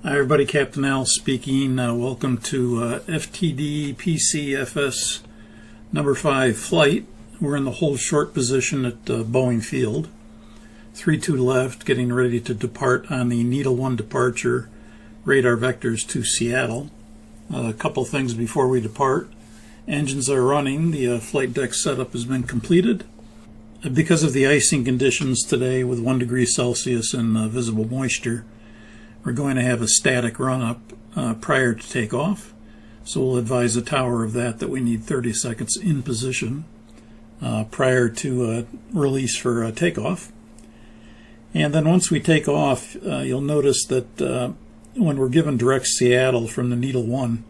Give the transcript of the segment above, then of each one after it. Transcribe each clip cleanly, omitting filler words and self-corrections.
Hi everybody, Captain Al speaking. Welcome to Ftd-Pc Fs number 5 flight. We're in the hold short position at Boeing Field. 3-2 left, getting ready to depart on the Needle 1 departure, radar vectors to Seattle. A couple things before we depart. Engines are running. The flight deck setup has been completed. Because of the icing conditions today with 1 degree Celsius and visible moisture, we're going to have a static run-up prior to takeoff. So we'll advise the tower of that we need 30 seconds in position prior to release for takeoff. And then once we take off, you'll notice that when we're given direct Seattle from the Needle 1,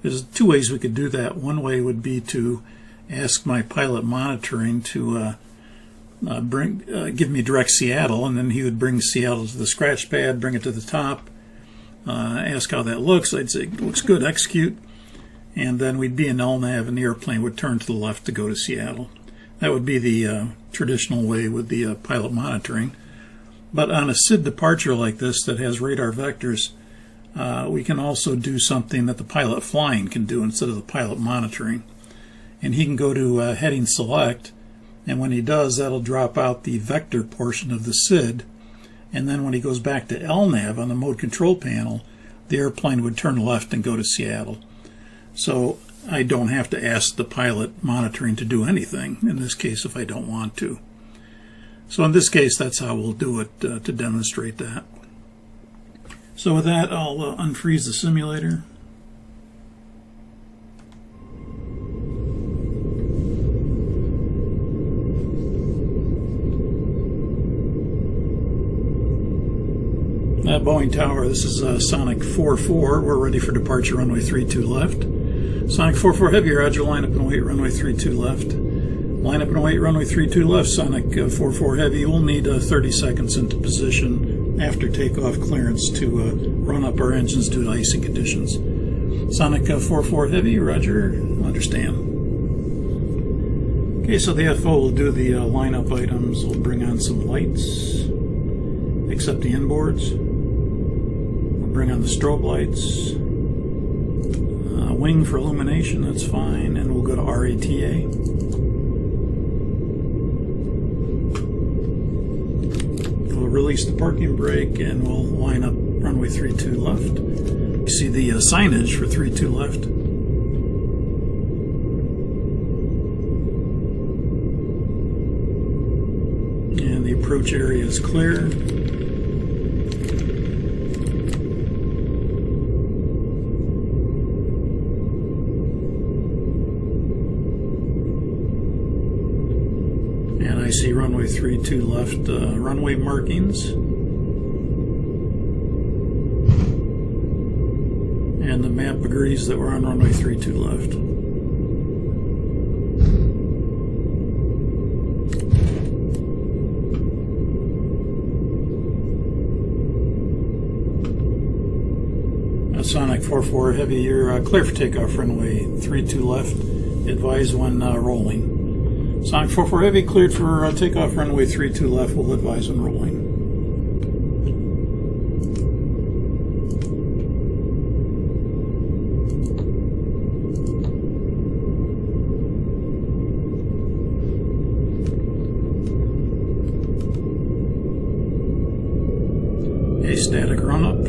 there's 2 ways we could do that. One way would be to ask my pilot monitoring to give me direct Seattle, and then he would bring Seattle to the scratch pad, bring it to the top, ask how that looks. I'd say, looks good, execute, and then we'd be in LNAV and the airplane would turn to the left to go to Seattle. That would be the traditional way with the pilot monitoring. But on a SID departure like this that has radar vectors, we can also do something that the pilot flying can do instead of the pilot monitoring. And he can go to heading select, and when he does, that'll drop out the vector portion of the SID, and then when he goes back to LNAV on the mode control panel, the airplane would turn left and go to Seattle. So I don't have to ask the pilot monitoring to do anything, in this case, if I don't want to. So in this case, that's how we'll do it to demonstrate that. So with that, I'll unfreeze the simulator. Boeing Tower, this is Sonic 44. We're ready for departure, runway 32 left. Sonic 44 Heavy, roger, line up and wait, runway 32 left. Line up and wait, runway 32 left. Sonic 44 Heavy, we'll need 30 seconds into position after takeoff clearance to run up our engines due to icing conditions. Sonic 44 Heavy, roger, understand. Okay, so the FO will do the lineup items. We'll bring on some lights, except the inboards. Bring on the strobe lights, wing for illumination, that's fine, and we'll go to RATA. We'll release the parking brake and we'll line up runway 32 left. You see the signage for 32 left. And the approach area is clear. And I see runway 32 left runway markings. And the map agrees that we're on runway 32 left. Sonic 44 Heavy, you're clear for takeoff, runway 32 left. Advise when rolling. Sonic 44 Heavy, cleared for takeoff, runway 32 left. We'll advise when rolling. A static run-up.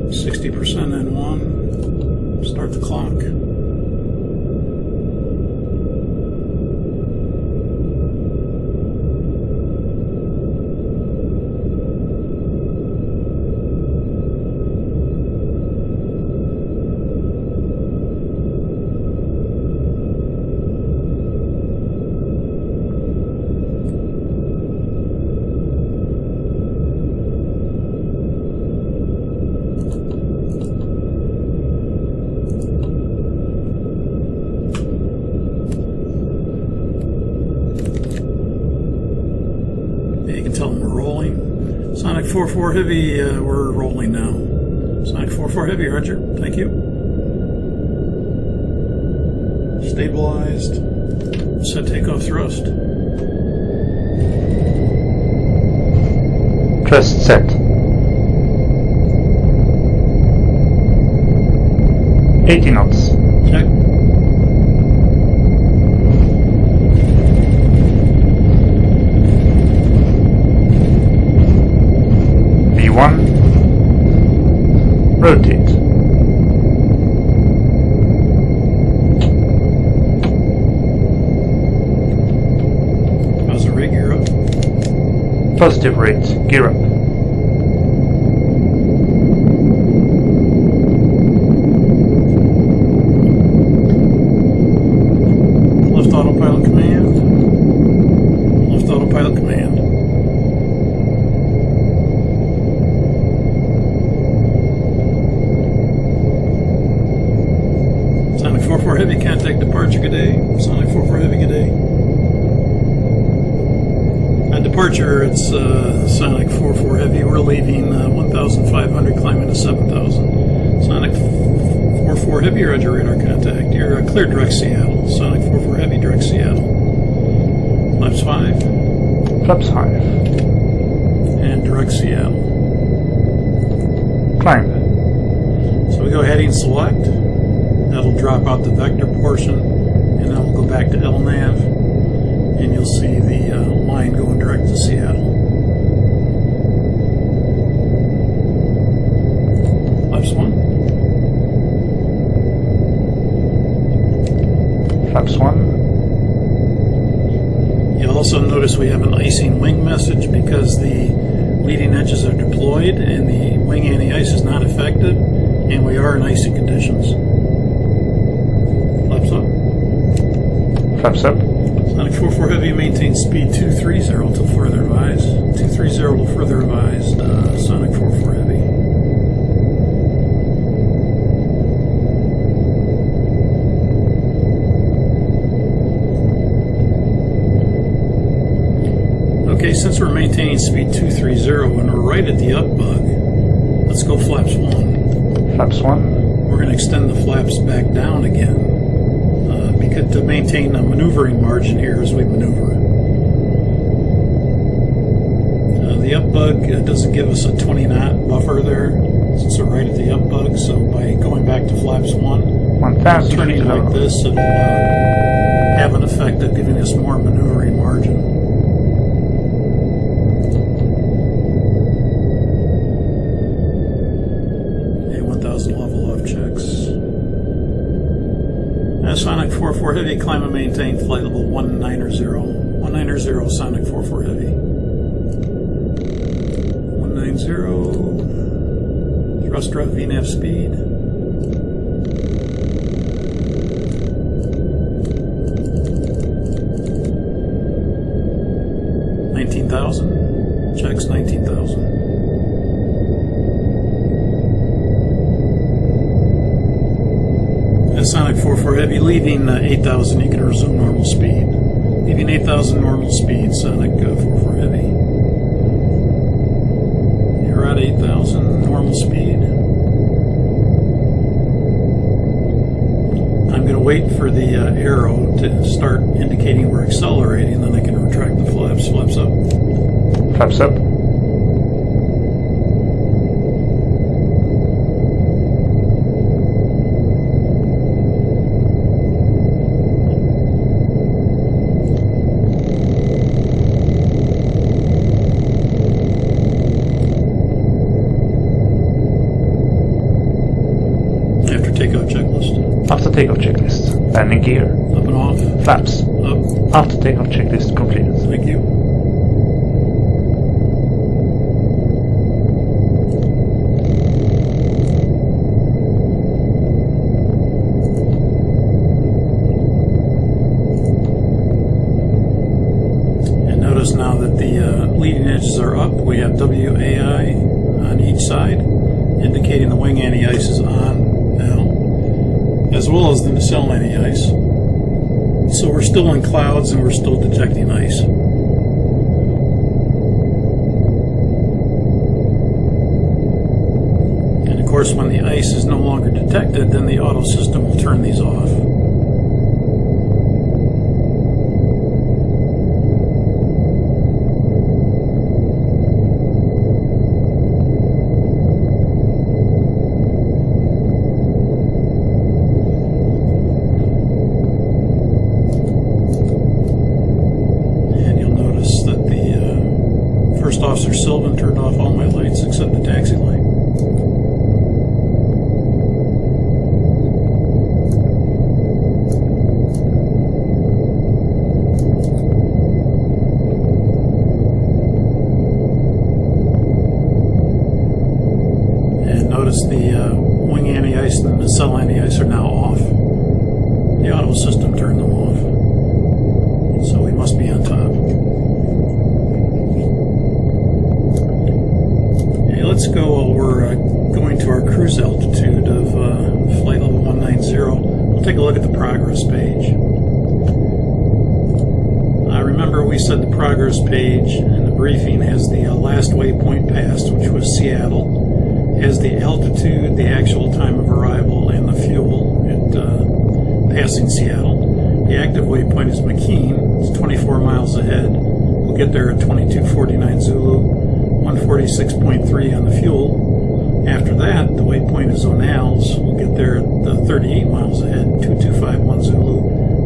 60% N1. Start the clock. You can tell them we're rolling. Sonic 44 Heavy, we're rolling now. Sonic 44 Heavy, roger. Thank you. Stabilized. Set takeoff thrust. Thrust set. 80 knots. Check. V1. Rotate. How's the rate gear up? Positive rate. Gear up. Lift autopilot command. Lift autopilot command. Sonic 44 Heavy, contact departure, good day. Sonic 44 Heavy, good day. At departure, it's Sonic 44 Heavy. We're leaving 1,500, climbing to 7,000. Sonic 44 Heavy, roger, radar contact. You're clear direct Seattle. Sonic 44 Heavy, direct Seattle. Flaps 5. Flaps 5. And direct Seattle. Climb. So we go heading select. That'll drop out the vector portion, and then we'll go back to LNAV, and you'll see the line going direct to Seattle. Flaps 1. Flaps 1. You'll also notice we have an icing wing message because the leading edges are deployed and the wing anti-ice is not affected, and we are in icy conditions. Flaps up. Flaps up. Sonic 44 Heavy maintains speed 230 till further advised. 230 till further advised, Sonic 44 Heavy. Okay, since we're maintaining speed 230 and we're right at the up bug, let's go flaps 1. Flaps 1. We're going to extend the flaps back down again because to maintain a maneuvering margin here as we maneuver. The up bug doesn't give us a 20 knot buffer there since we're right at the up bug, so by going back to flaps 1, 1,000 turning like this, it'll have an effect of giving us more maneuvering margin. Level off checks. Sonic 44 Heavy, climb and maintain flight level 190. 190 Sonic 44 Heavy. 190. Thrust drop VNAV speed. $19,000. Checks $19,000. Sonic 44 Heavy, leaving 8,000, you can resume normal speed. Leaving 8,000 normal speed, Sonic 44 Heavy. You're at 8,000 normal speed. I'm going to wait for the arrow to start indicating we're accelerating, then I can retract the flaps. Flaps up. Flaps up. Takeoff checklist. After takeoff checklist. Landing gear. Up and off. Flaps. Up. After takeoff checklist completed. Thank you. And notice now that the leading edges are up. We have WAI on each side, indicating the wing anti-ice is on now, as well as the nacelle anti-ice. So we're still in clouds and we're still detecting ice. And of course, when the ice is no longer detected, then the auto system will turn these off. ice and the cell and the ice are now off. The auto system turned them off. So we must be on top. Okay, let's go. We're going to our cruise altitude of flight level 190. We'll take a look at the progress page. Remember we said the progress page in the briefing has the last waypoint passed, which was Seattle, has the altitude, the actual time of arrival, and the fuel at passing Seattle. The active waypoint is McKean. It's 24 miles ahead. We'll get there at 2249 Zulu, 146.3 on the fuel. After that, the waypoint is Onals. We'll get there at 38 miles ahead, 2251 Zulu,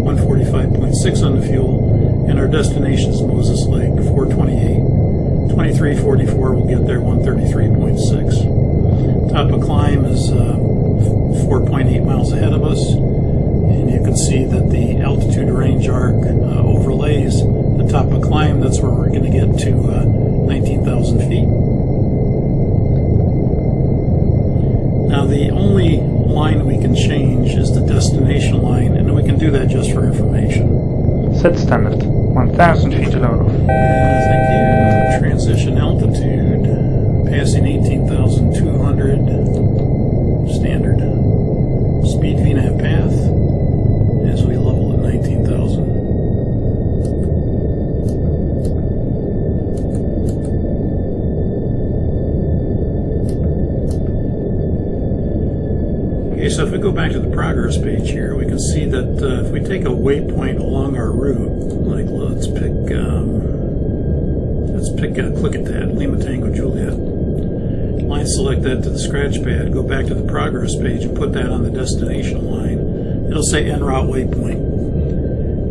145.6 on the fuel. And our destination is Moses Lake, 428. 2344, we'll get there, 133.6. Top of climb is 4.8 miles ahead of us. And you can see that the altitude range arc overlays the top of climb. That's where we're going to get to 19,000 feet. Now the only line we can change is the destination line, and we can do that just for information. Set standard, 1,000 feet below. Thank you. Transition altitude, passing 18,200. Standard. Speed VNAV path, as we level at 19,000. Okay, so if we go back to the progress page here, we can see that if we take a waypoint along our route, like let's click at that, Lima Tango Juliet. Line select that to the scratch pad, go back to the progress page and put that on the destination line. It'll say en route waypoint.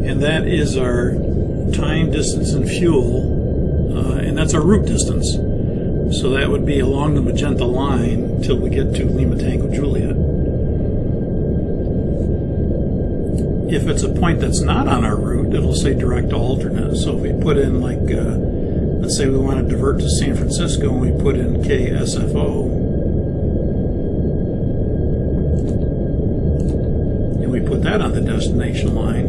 And that is our time, distance, and fuel, and that's our route distance. So that would be along the magenta line until we get to Lima Tango Juliet. If it's a point that's not on our route, it'll say direct to alternate. So if we put in like, let's say we want to divert to San Francisco and we put in KSFO, and we put that on the destination line,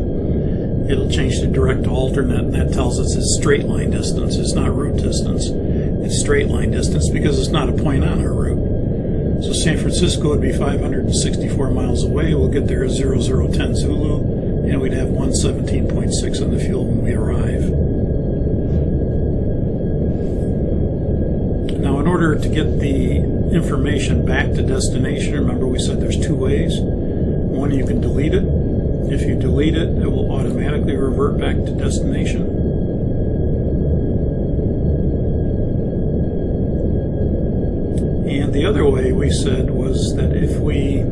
it'll change to direct to alternate, and that tells us it's straight line distance. It's not route distance. It's straight line distance because it's not a point on our route. So San Francisco would be 564 miles away. We'll get there at 0010 Zulu, and we'd have 117.6 on the fuel when we arrive. Now, in order to get the information back to destination, remember we said there's two ways. One, you can delete it. If you delete it, it will automatically revert back to destination. And the other way we said was that if we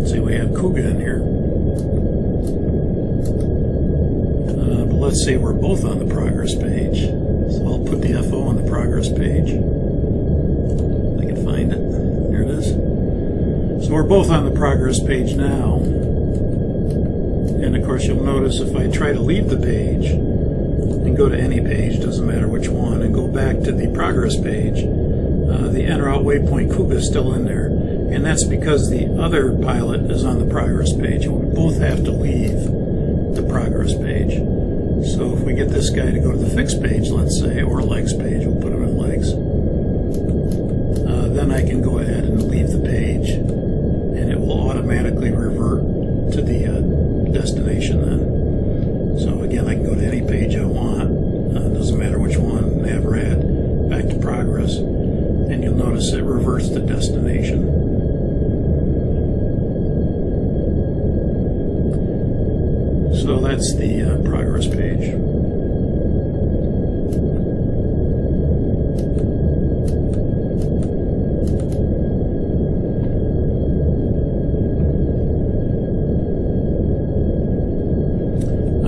say we have Kuga in here, but let's say we're both on the progress page. So I'll put the FO on the progress page. If I can find it. There it is. So we're both on the progress page now. And of course you'll notice if I try to leave the page and go to any page, doesn't matter which one, and go back to the progress page, the en route waypoint Kuga is still in there. And that's because the other pilot is on the progress page. And we both have to leave the progress page. So if we get this guy to go to the fixed page, let's say, or legs page, we'll put him in legs, then I can go ahead and leave the page, and it will automatically revert to the destination then. So again, I can go to any page I want, doesn't matter which one, NavRad, back to progress, and you'll notice it reverts to destination. So that's the progress page.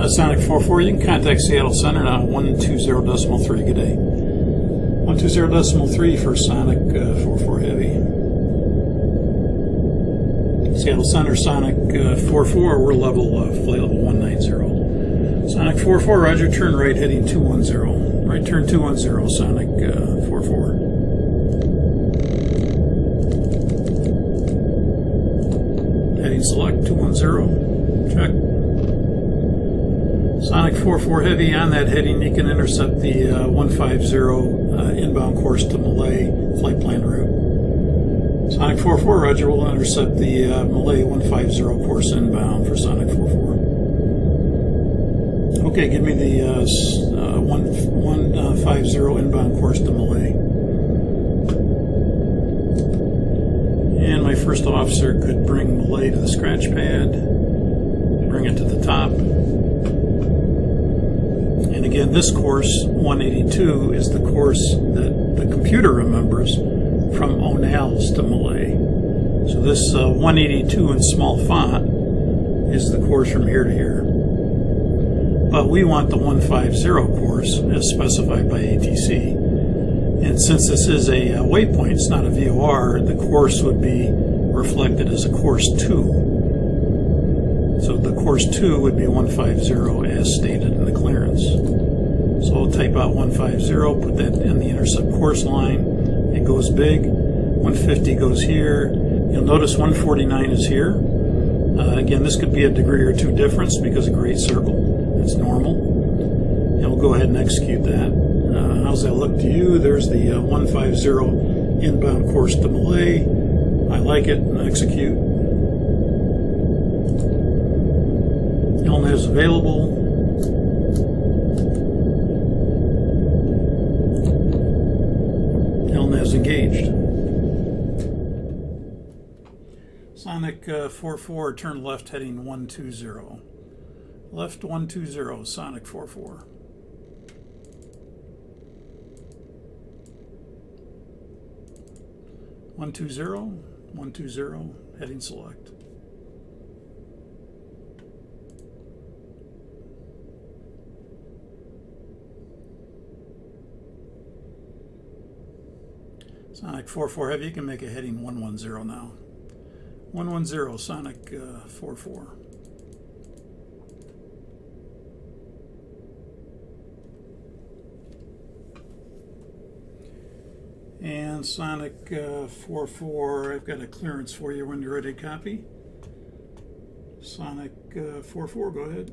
Sonic 44, you can contact Seattle Center now, 120.3. Good day. 120.3 for Sonic 44 Heavy. Seattle Center, Sonic 44, we're level flight level 190. Sonic 44, roger, turn right heading 210. Right turn 210, Sonic 44. select, 210, check. Sonic 44 Heavy, on that heading you can intercept the 150 inbound course to Malay flight plan route. Sonic 44 Roger will intercept the Malay 150 course inbound for Sonic 44. Okay, give me the 150 inbound course to Malay. And my first officer could bring Malay to the scratch pad, bring it to the top. And again, this course, 182, is the course that the computer remembers from O'Neill's to Malay. So this 182 in small font is the course from here to here. But we want the 150 course as specified by ATC. And since this is a waypoint, it's not a VOR, the course would be reflected as a course 2. So the course 2 would be 150 as stated in the clearance. So I'll type out 150, put that in the intercept course line. It goes big. 150 goes here. You'll notice 149 is here. Again, this could be a degree or two difference because a great circle. It's normal. And we'll go ahead and execute that. How's that look to you? There's the 150 inbound course to Malay. I like it. Execute. LNAV available. LNAV engaged. Sonic 44, turn left heading 120. Left 120, Sonic 44. One two zero, heading select. Sonic 44 Heavy, you can make a heading 110 now. 110, Sonic 44. And Sonic 44, I've got a clearance for you when you're ready to copy. Sonic 44, go ahead.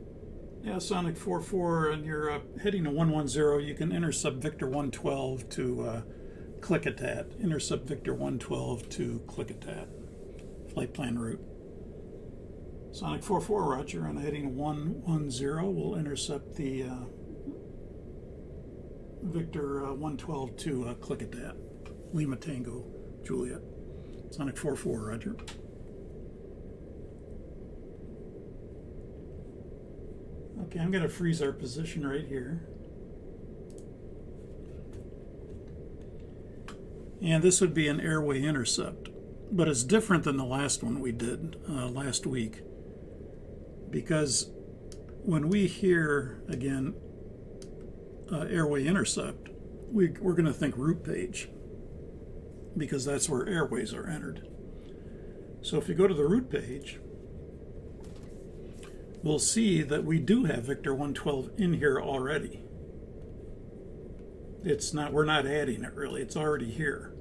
Yeah, Sonic 44, and you're heading to 110. You can intercept Victor 112 to click-a-tat. Intercept Victor 112 to click-a-tat. Flight plan route. Sonic 44, Roger, and heading 110. We'll intercept the Victor 112 to click-a-tat. Lima Tango Juliet. Sonic 44, Roger. Okay, I'm going to freeze our position right here. And this would be an airway intercept, but it's different than the last one we did last week, because when we hear, again, airway intercept, we're going to think route page, because that's where airways are entered. So if you go to the route page, we'll see that we do have Victor 112 in here already. It's not, we're not adding it really, it's already here.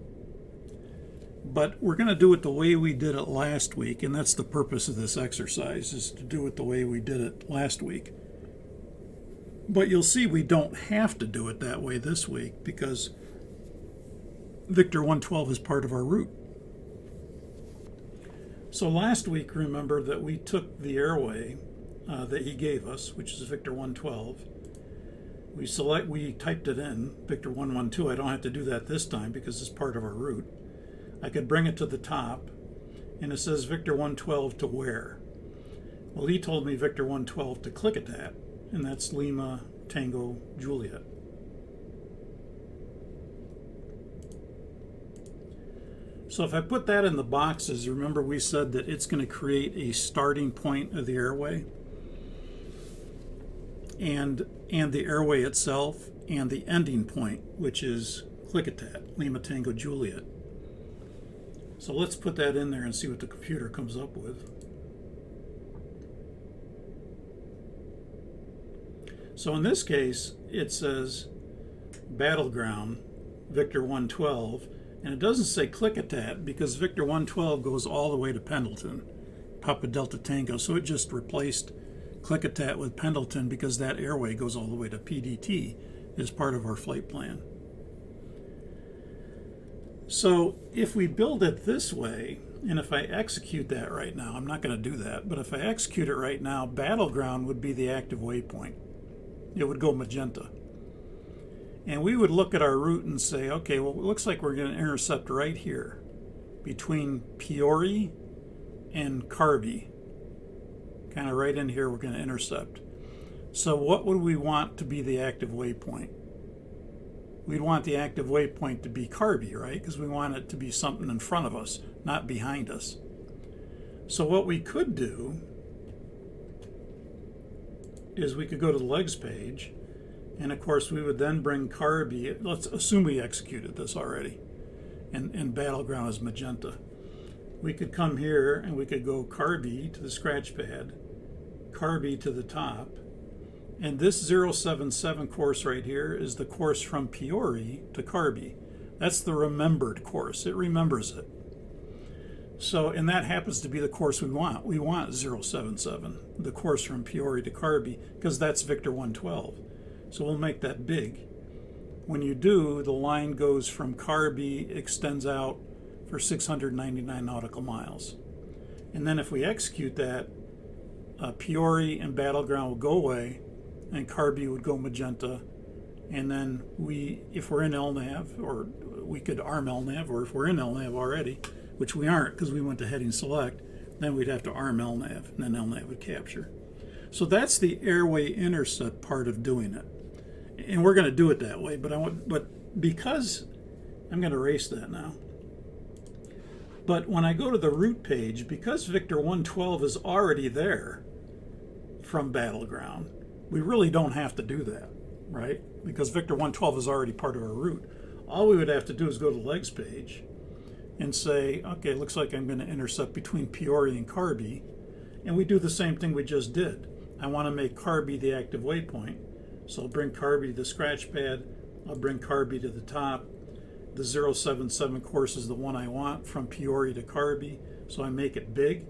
But we're going to do it the way we did it last week, and that's the purpose of this exercise, is to do it the way we did it last week. But you'll see we don't have to do it that way this week, because Victor 112 is part of our route. So last week, remember that we took the airway that he gave us, which is Victor 112. We typed it in, Victor 112. I don't have to do that this time because it's part of our route. I could bring it to the top, and it says Victor 112 to where? Well, he told me Victor 112 to click-a-tat, and that's Lima Tango Juliet. So if I put that in the boxes, remember we said that it's going to create a starting point of the airway, and the airway itself, and the ending point, which is click-a-tat, Lima Tango Juliet. So let's put that in there and see what the computer comes up with. So in this case, it says Battleground, Victor 112, and it doesn't say click-a-tat because Victor 112 goes all the way to Pendleton. Papa Delta Tango. So it just replaced Klickitat with Pendleton because that airway goes all the way to PDT as part of our flight plan. So if we build it this way, and if I execute that right now, I'm not going to do that, but if I execute it right now, Battleground would be the active waypoint. It would go magenta. And we would look at our route and say, okay, well, it looks like we're going to intercept right here between Peoria and Carby. Kind of right in here we're going to intercept. So what would we want to be the active waypoint? We'd want the active waypoint to be Carby, right? Because we want it to be something in front of us, not behind us. So what we could do is we could go to the legs page, and of course we would then bring Carby. Let's assume we executed this already, and Battleground is magenta. We could come here and we could go Carby to the scratch pad, Carby to the top, and this 077 course right here is the course from Peoria to Carby. That's the remembered course. It remembers it. So, and that happens to be the course we want. We want 077, the course from Peoria to Carby, because that's Victor 112. So we'll make that big. When you do, the line goes from Carby, extends out for 699 nautical miles. And then if we execute that, Peoria and Battleground will go away, and Carby would go magenta. And then if we're in LNAV, or we could arm LNAV, or if we're in LNAV already, which we aren't because we went to heading select, then we'd have to arm LNAV, and then LNAV would capture. So that's the airway intercept part of doing it. And we're going to do it that way, but because I'm going to erase that now. But when I go to the route page, because Victor 112 is already there from Battleground, we really don't have to do that, right? Because Victor 112 is already part of our route. All we would have to do is go to the legs page and say, okay, it looks like I'm going to intercept between Peoria and Carby. And we do the same thing we just did. I want to make Carby the active waypoint. So I'll bring Carby to the scratch pad. I'll bring Carby to the top. The 077 course is the one I want from Peoria to Carby. So I make it big.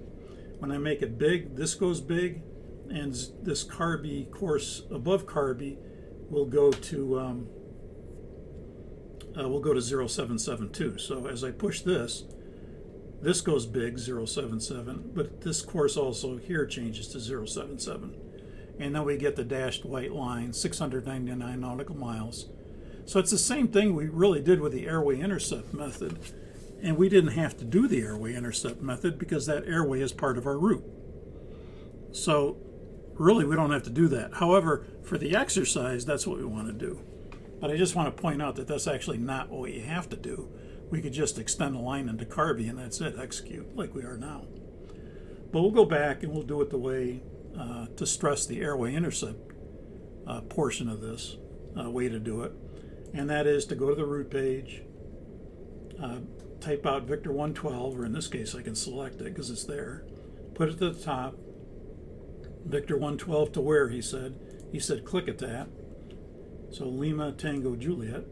When I make it big, this goes big. And this Carby course above Carby will go to 077 too. So as I push this goes big, 077, but this course also here changes to 077. And then we get the dashed white line, 699 nautical miles. So it's the same thing we really did with the airway intercept method. And we didn't have to do the airway intercept method because that airway is part of our route. So really, we don't have to do that. However, for the exercise, that's what we want to do. But I just want to point out that that's actually not what you have to do. We could just extend the line into Carby and that's it, execute, like we are now. But we'll go back and we'll do it the way to stress the airway intercept portion of this way to do it. And that is to go to the route page, type out Victor 112, or in this case I can select it because it's there, put it to the top, Victor 112 to where, he said. He said Klickitat. So Lima Tango Juliet.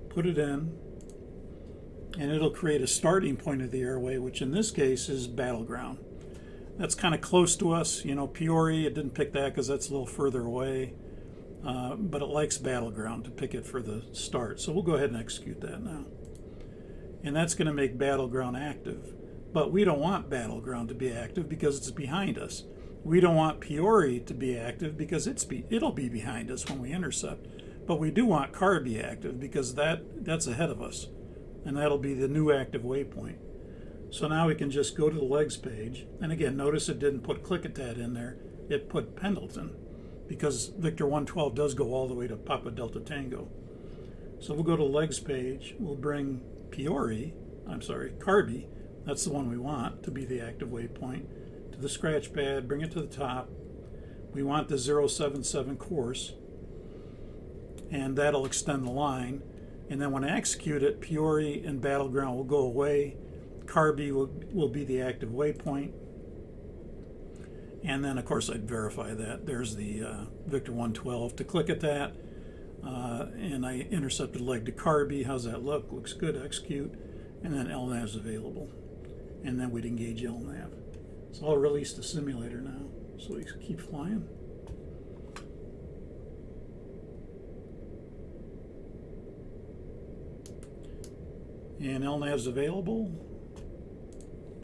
Put it in, and it'll create a starting point of the airway, which in this case is Battleground. That's kind of close to us. You know, Peoria, it didn't pick that because that's a little further away. But it likes Battleground to pick it for the start. So we'll go ahead and execute that now. And that's going to make Battleground active. But we don't want Battleground to be active because it's behind us. We don't want Peoria to be active because it'll be behind us when we intercept. But we do want Carby active because that's ahead of us. And that'll be the new active waypoint. So now we can just go to the legs page. And again, notice it didn't put Klickitat in there. It put Pendleton because Victor 112 does go all the way to Papa Delta Tango. So we'll go to the legs page. We'll bring Carby. That's the one we want to be the active waypoint. To the scratch pad, bring it to the top. We want the 077 course, and that'll extend the line. And then when I execute it, Peoria and Battleground will go away. Carby will be the active waypoint. And then, of course, I'd verify that. There's the Victor 112 to Klickitat. And I intercepted leg to Carby. How's that look? Looks good. Execute. And then LNAV is available. And then we'd engage LNAV. So I'll release the simulator now, so we keep flying. And LNAV is available,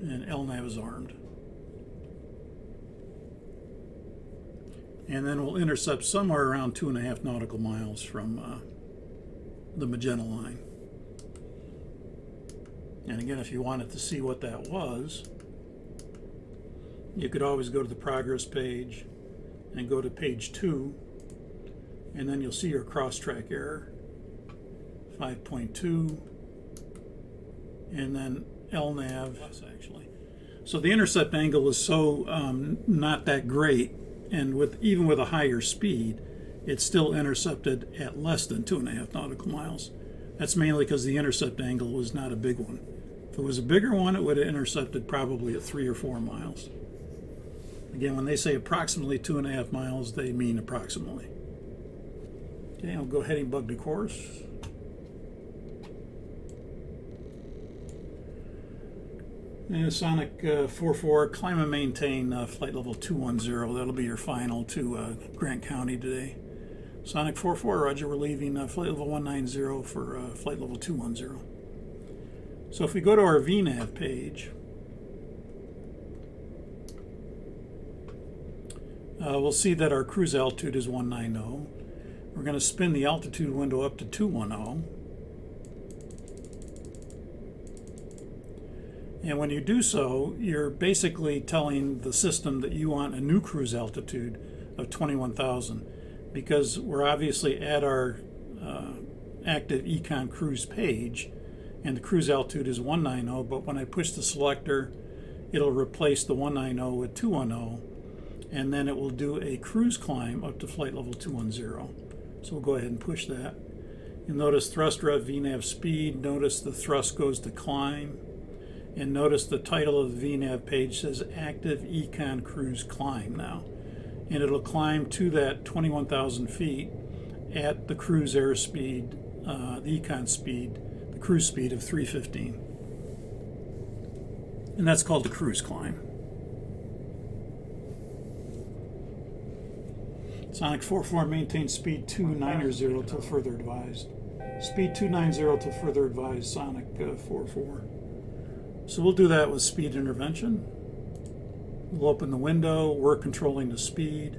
and LNAV is armed. And then we'll intercept somewhere around 2.5 nautical miles from the magenta line. And again, if you wanted to see what that was, you could always go to the progress page and go to page 2, and then you'll see your cross-track error, 5.2, and then LNAV, actually. So the intercept angle was so not that great, and even with a higher speed, it still intercepted at less than 2.5 nautical miles. That's mainly because the intercept angle was not a big one. If it was a bigger one, it would have intercepted probably at 3 or 4 miles. Again, when they say approximately 2.5 miles, they mean approximately. Okay, I'll go heading bug to course. And Sonic 44, climb and maintain flight level 210. That'll be your final to Grant County today. Sonic 44, roger, we're leaving flight level 190 for flight level 210. So if we go to our VNAV page, we'll see that our cruise altitude is 190. We're going to spin the altitude window up to 210. And when you do so, you're basically telling the system that you want a new cruise altitude of 21,000, because we're obviously at our active Econ cruise page, and the cruise altitude is 190, but when I push the selector, it'll replace the 190 with 210, and then it will do a cruise climb up to flight level 210. So we'll go ahead and push that. You'll notice thrust rev VNAV speed, notice the thrust goes to climb, and notice the title of the VNAV page says Active Econ Cruise Climb now. And it'll climb to that 21,000 feet at the cruise airspeed, the Econ speed, the cruise speed of 315. And that's called the cruise climb. Sonic 44 maintains speed 290 till further advised. Speed 290 till further advised, Sonic 44. So we'll do that with speed intervention. We'll open the window, we're controlling the speed.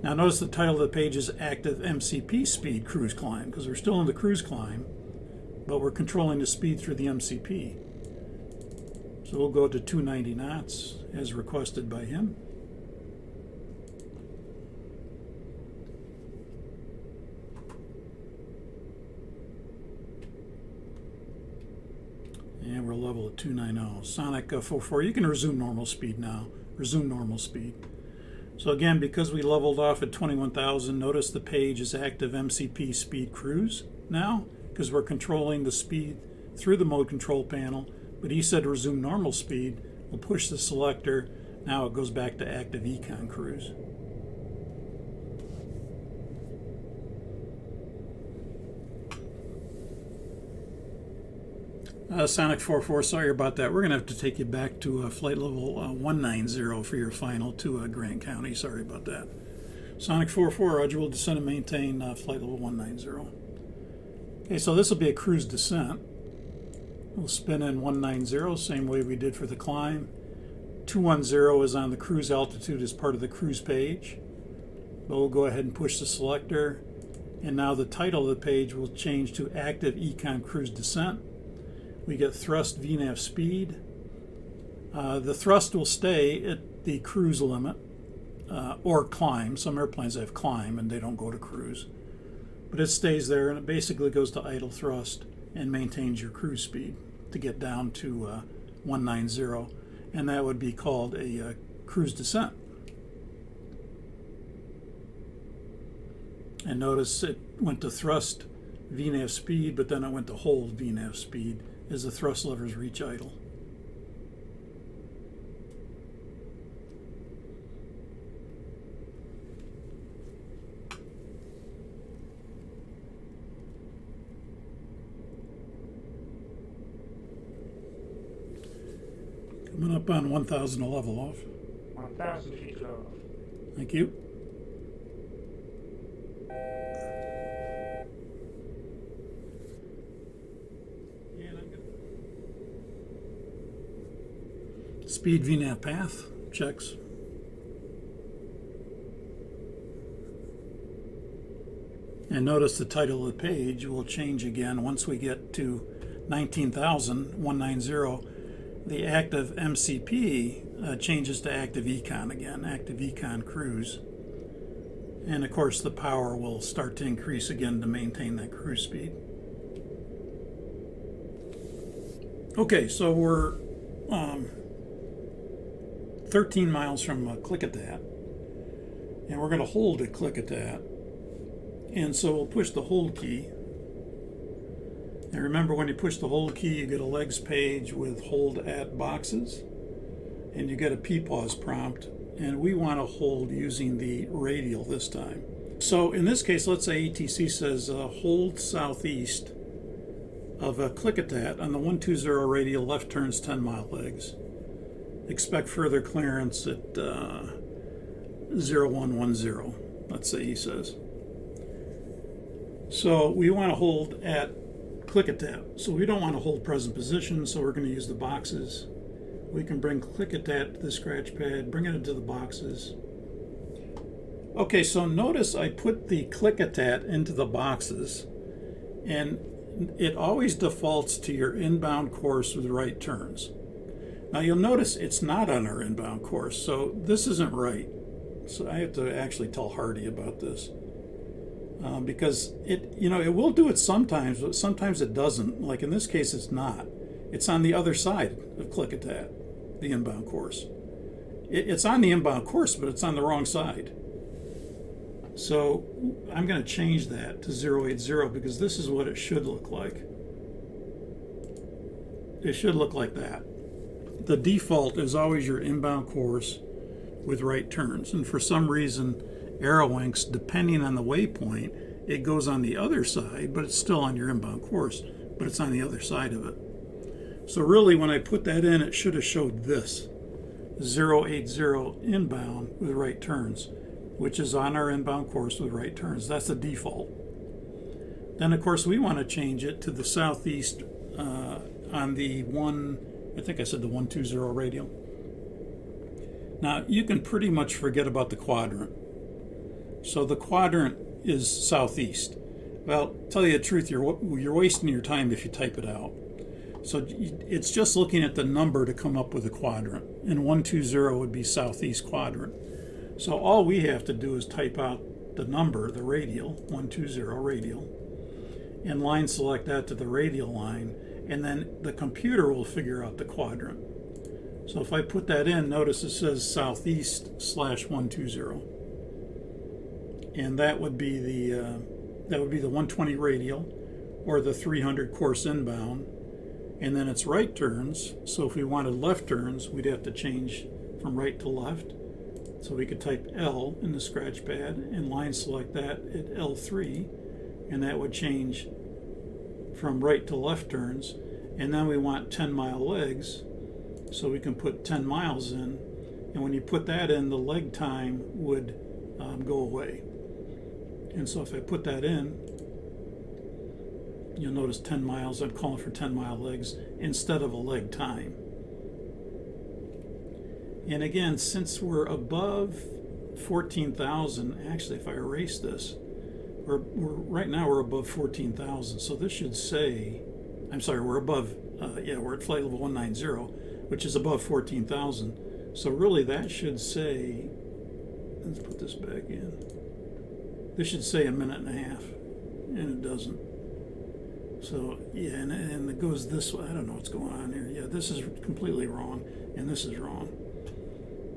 Now notice the title of the page is Active MCP Speed Cruise Climb, because we're still in the cruise climb, but we're controlling the speed through the MCP. So we'll go to 290 knots as requested by him. And we're level at 290. Sonic 44, you can resume normal speed now. Resume normal speed. So again, because we leveled off at 21,000, notice the page is active MCP speed cruise now, because we're controlling the speed through the mode control panel, but he said resume normal speed. We'll push the selector. Now it goes back to active Econ cruise. Sonic 44, sorry about that. We're going to have to take you back to flight level 190 for your final to Grant County. Sorry about that. Sonic 44, roger, we'll descend and maintain flight level 190. Okay, so this will be a cruise descent. We'll spin in 190, same way we did for the climb. 210 is on the cruise altitude as part of the cruise page. But we'll go ahead and push the selector. And now the title of the page will change to Active Econ Cruise Descent. We get thrust VNAV speed. The thrust will stay at the cruise limit or climb. Some airplanes have climb and they don't go to cruise. But it stays there and it basically goes to idle thrust and maintains your cruise speed to get down to 190. And that would be called a cruise descent. And notice it went to thrust VNAV speed, but then it went to hold VNAV speed as the thrust levers reach idle. Coming Coming up on 1,000 to level off. 1,000 feet to level off. Thank you. Speed VNAV path checks. And notice the title of the page will change again once we get to 19,190. The active MCP changes to active econ again, active econ cruise. And of course the power will start to increase again to maintain that cruise speed. Okay, so we're 13 miles from click at that, and we're going to hold at click at that, and so we'll push the hold key. And remember, when you push the hold key, you get a legs page with hold at boxes, and you get a PPAUSE prompt, and we want to hold using the radial this time. So in this case, let's say ETC says hold southeast of click at that on the 120 radial, left turns 10 mile legs. Expect further clearance at 0110, let's say he says. So we want to hold at click at that. So we don't want to hold present position, so we're going to use the boxes. We can bring click at that to the scratch pad, bring it into the boxes. Okay, so notice I put the click at that into the boxes, and it always defaults to your inbound course with right turns. Now you'll notice it's not on our inbound course, so this isn't right. So I have to actually tell Hardy about this because it will do it sometimes, but sometimes it doesn't. Like in this case, it's not. It's on the other side of click at that, the inbound course. It's on the inbound course, but it's on the wrong side. So I'm going to change that to 080 because this is what it should look like. It should look like that. The default is always your inbound course with right turns, and for some reason AeroWinks, depending on the waypoint, it goes on the other side, but it's still on your inbound course, but it's on the other side of it. So really when I put that in, it should have showed this 080 inbound with right turns, which is on our inbound course with right turns. That's the default. Then of course we want to change it to the southeast on the I think I said the 120 radial. Now you can pretty much forget about the quadrant. So the quadrant is southeast. Well, tell you the truth, you're wasting your time if you type it out. So it's just looking at the number to come up with a quadrant, and 120 would be southeast quadrant. So all we have to do is type out the number, the radial, 120 radial, and line select that to the radial line, and then the computer will figure out the quadrant. So if I put that in, notice it says southeast /120, and that would be the 120 radial or the 300 course inbound, and then it's right turns. So if we wanted left turns, we'd have to change from right to left. So we could type L in the scratch pad and line select that at L3, and that would change from right to left turns. And then we want 10 mile legs, so we can put 10 miles in, and when you put that in, the leg time would go away. And so if I put that in, you'll notice 10 miles, I'm calling for 10 mile legs instead of a leg time. And again, since we're above 14,000, actually if I erase this, right now we're above 14,000, so this should say, I'm sorry, we're above, we're at flight level 190, which is above 14,000. So really that should say, let's put this back in, this should say 1.5 minutes, and it doesn't. So yeah, and it goes this way. I don't know what's going on here. Yeah, this is completely wrong, and this is wrong.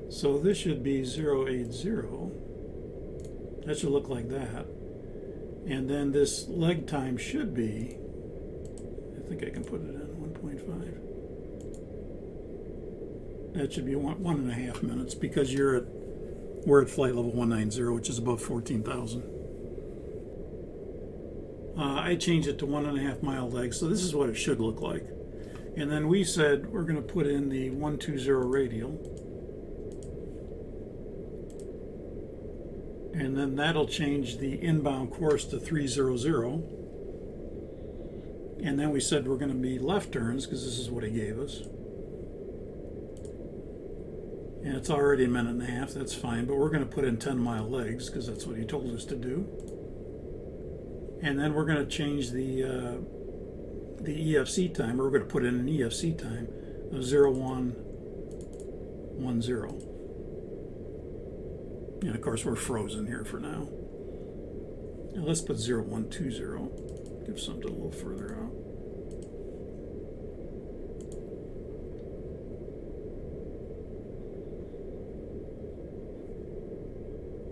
So this should be 080. That should look like that. And then this leg time should be, I think I can put it in 1.5. That should be 1.5 minutes because we're at flight level 190, which is above 14,000. I changed it to 1.5 mile legs, so this is what it should look like. And then we said we're going to put in the 120 radial. And then that'll change the inbound course to 300. And then we said we're going to be left turns, because this is what he gave us. And it's already a minute and a half, that's fine, but we're going to put in 10-mile legs, because that's what he told us to do. And then we're going to change the EFC time, or we're going to put in an EFC time of 0110. And of course we're frozen here for now. Now let's put 0120, give something a little further out.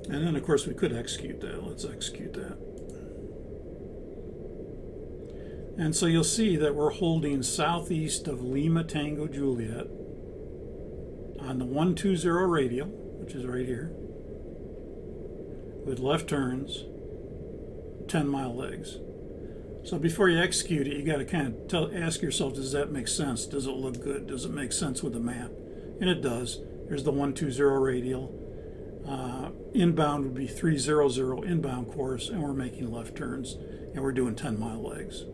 And then of course we could execute that. Let's execute that. And so you'll see that we're holding southeast of Lima Tango Juliet on the 120 radial, which is right here, with left turns, 10-mile legs. So before you execute it, you got to kind of ask yourself, does that make sense? Does it look good? Does it make sense with the map? And it does. There's the 120 radial. Inbound would be 300 inbound course, and we're making left turns, and we're doing 10-mile legs.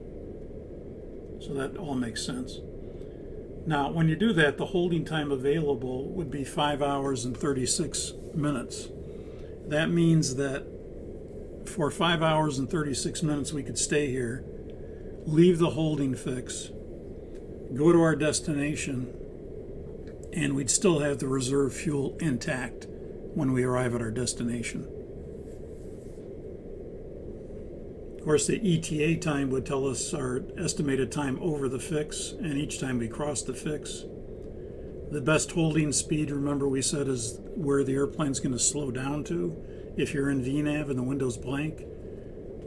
So that all makes sense. Now, when you do that, the holding time available would be 5 hours and 36 minutes. That means that for 5 hours and 36 minutes, we could stay here, leave the holding fix, go to our destination, and we'd still have the reserve fuel intact when we arrive at our destination. Of course, the ETA time would tell us our estimated time over the fix, and each time we cross the fix. The best holding speed, remember we said, is where the airplane's going to slow down to. If you're in VNAV and the window's blank,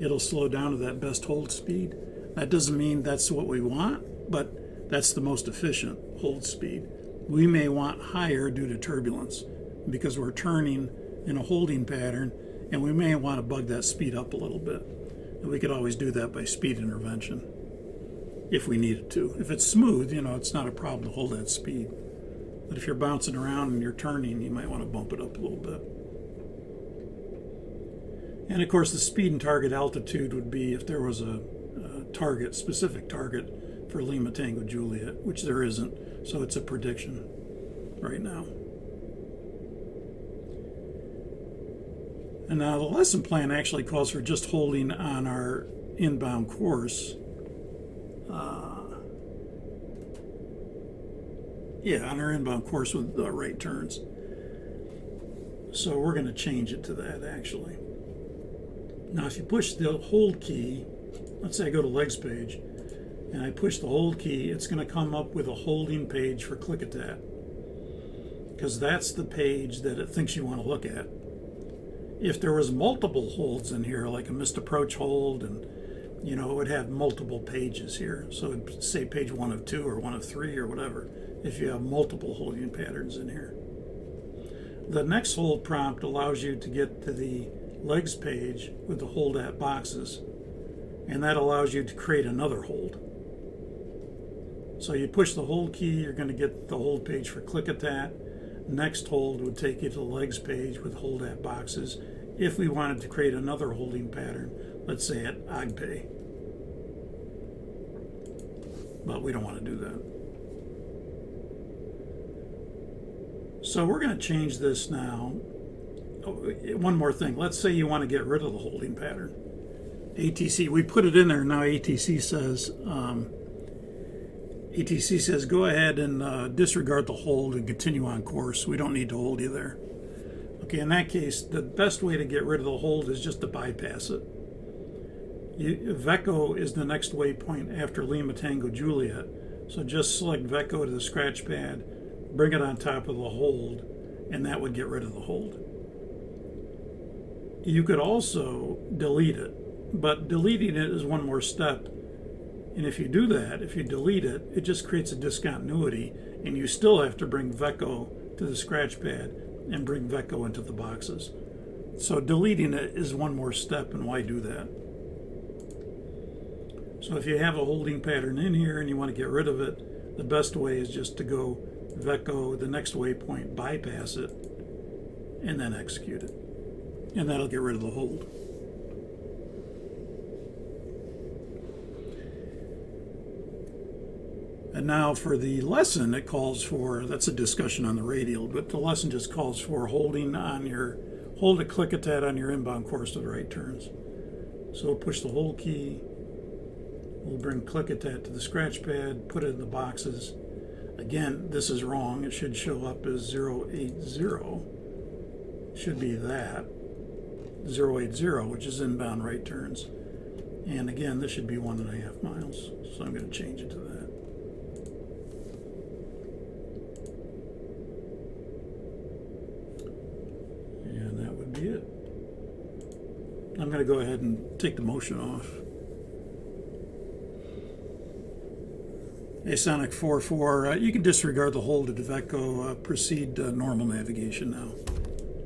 it'll slow down to that best hold speed. That doesn't mean that's what we want, but that's the most efficient hold speed. We may want higher due to turbulence because we're turning in a holding pattern, and we may want to bug that speed up a little bit. And we could always do that by speed intervention if we needed to. If it's smooth, it's not a problem to hold that speed. But if you're bouncing around and you're turning, you might want to bump it up a little bit. And of course, the speed and target altitude would be if there was a specific target for Lima Tango Juliet, which there isn't, so it's a prediction right now. And now the lesson plan actually calls for just holding on our inbound course. On our inbound course with right turns. So we're going to change it to that actually. Now if you push the hold key, let's say I go to legs page, and I push the hold key, it's going to come up with a holding page for Clickatat, because that's the page that it thinks you want to look at. If there was multiple holds in here, like a missed approach hold, and it would have multiple pages here. So it'd say page 1 of 2 or 1 of 3 or whatever, if you have multiple holding patterns in here. The next hold prompt allows you to get to the legs page with the hold at boxes, and that allows you to create another hold. So you push the hold key, you're going to get the hold page for Clickatat. Next hold would take you to the legs page with hold at boxes if we wanted to create another holding pattern, let's say at Agpay. But we don't want to do that. So we're going to change this now. Oh, one more thing. Let's say you want to get rid of the holding pattern. ATC, we put it in there, now ATC says go ahead and disregard the hold and continue on course. We don't need to hold you there. Okay, in that case, the best way to get rid of the hold is just to bypass it. VECO is the next waypoint after Lima Tango Juliet. So just select VECO to the scratch pad, bring it on top of the hold, and that would get rid of the hold. You could also delete it, but deleting it is one more step. And if you do that, if you delete it, it just creates a discontinuity, and you still have to bring VECO to the scratch pad and bring VECO into the boxes. So deleting it is one more step, and why do that? So if you have a holding pattern in here and you want to get rid of it, The best way is just to go VECO, the next waypoint, bypass it, and then execute it. And that'll get rid of the hold. And now for the lesson, it calls for, that's a discussion on the radial, but the lesson just calls for hold a click-atat on your inbound course to the right turns. So we'll push the hold key, we'll bring click-atat to the scratch pad, put it in the boxes. Again, this is wrong. It should show up as 080. Should be that. 080, which is inbound right turns. And again, this should be 1.5 miles. So I'm going to change it to that. And that would be it. I'm going to go ahead and take the motion off. Sonic 4.4, you can disregard the hold at VECO, proceed normal navigation now.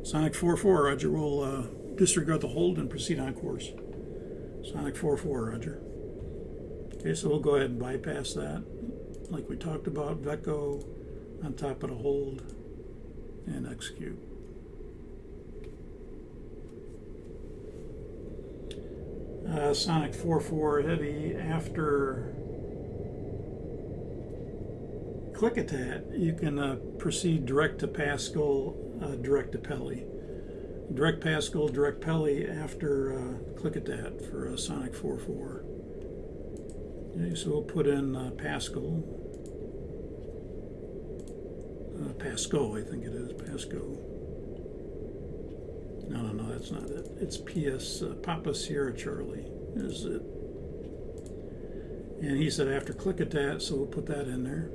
Sonic 4.4, Roger, we'll disregard the hold and proceed on course. Sonic 4.4, Roger. Okay, so we'll go ahead and bypass that, like we talked about, VECO on top of the hold, and execute. Sonic 4.4 Heavy, after click-atat, you can proceed direct to Pascal, direct to Pelly. Direct Pascal, direct Pelly after click-atat for Sonic 4.4. Okay, so we'll put in Pascal. Pasco, I think it is, Pasco. No, that's not it. It's PS, Papa Sierra Charlie is it. And he said after click-atat, so we'll put that in there.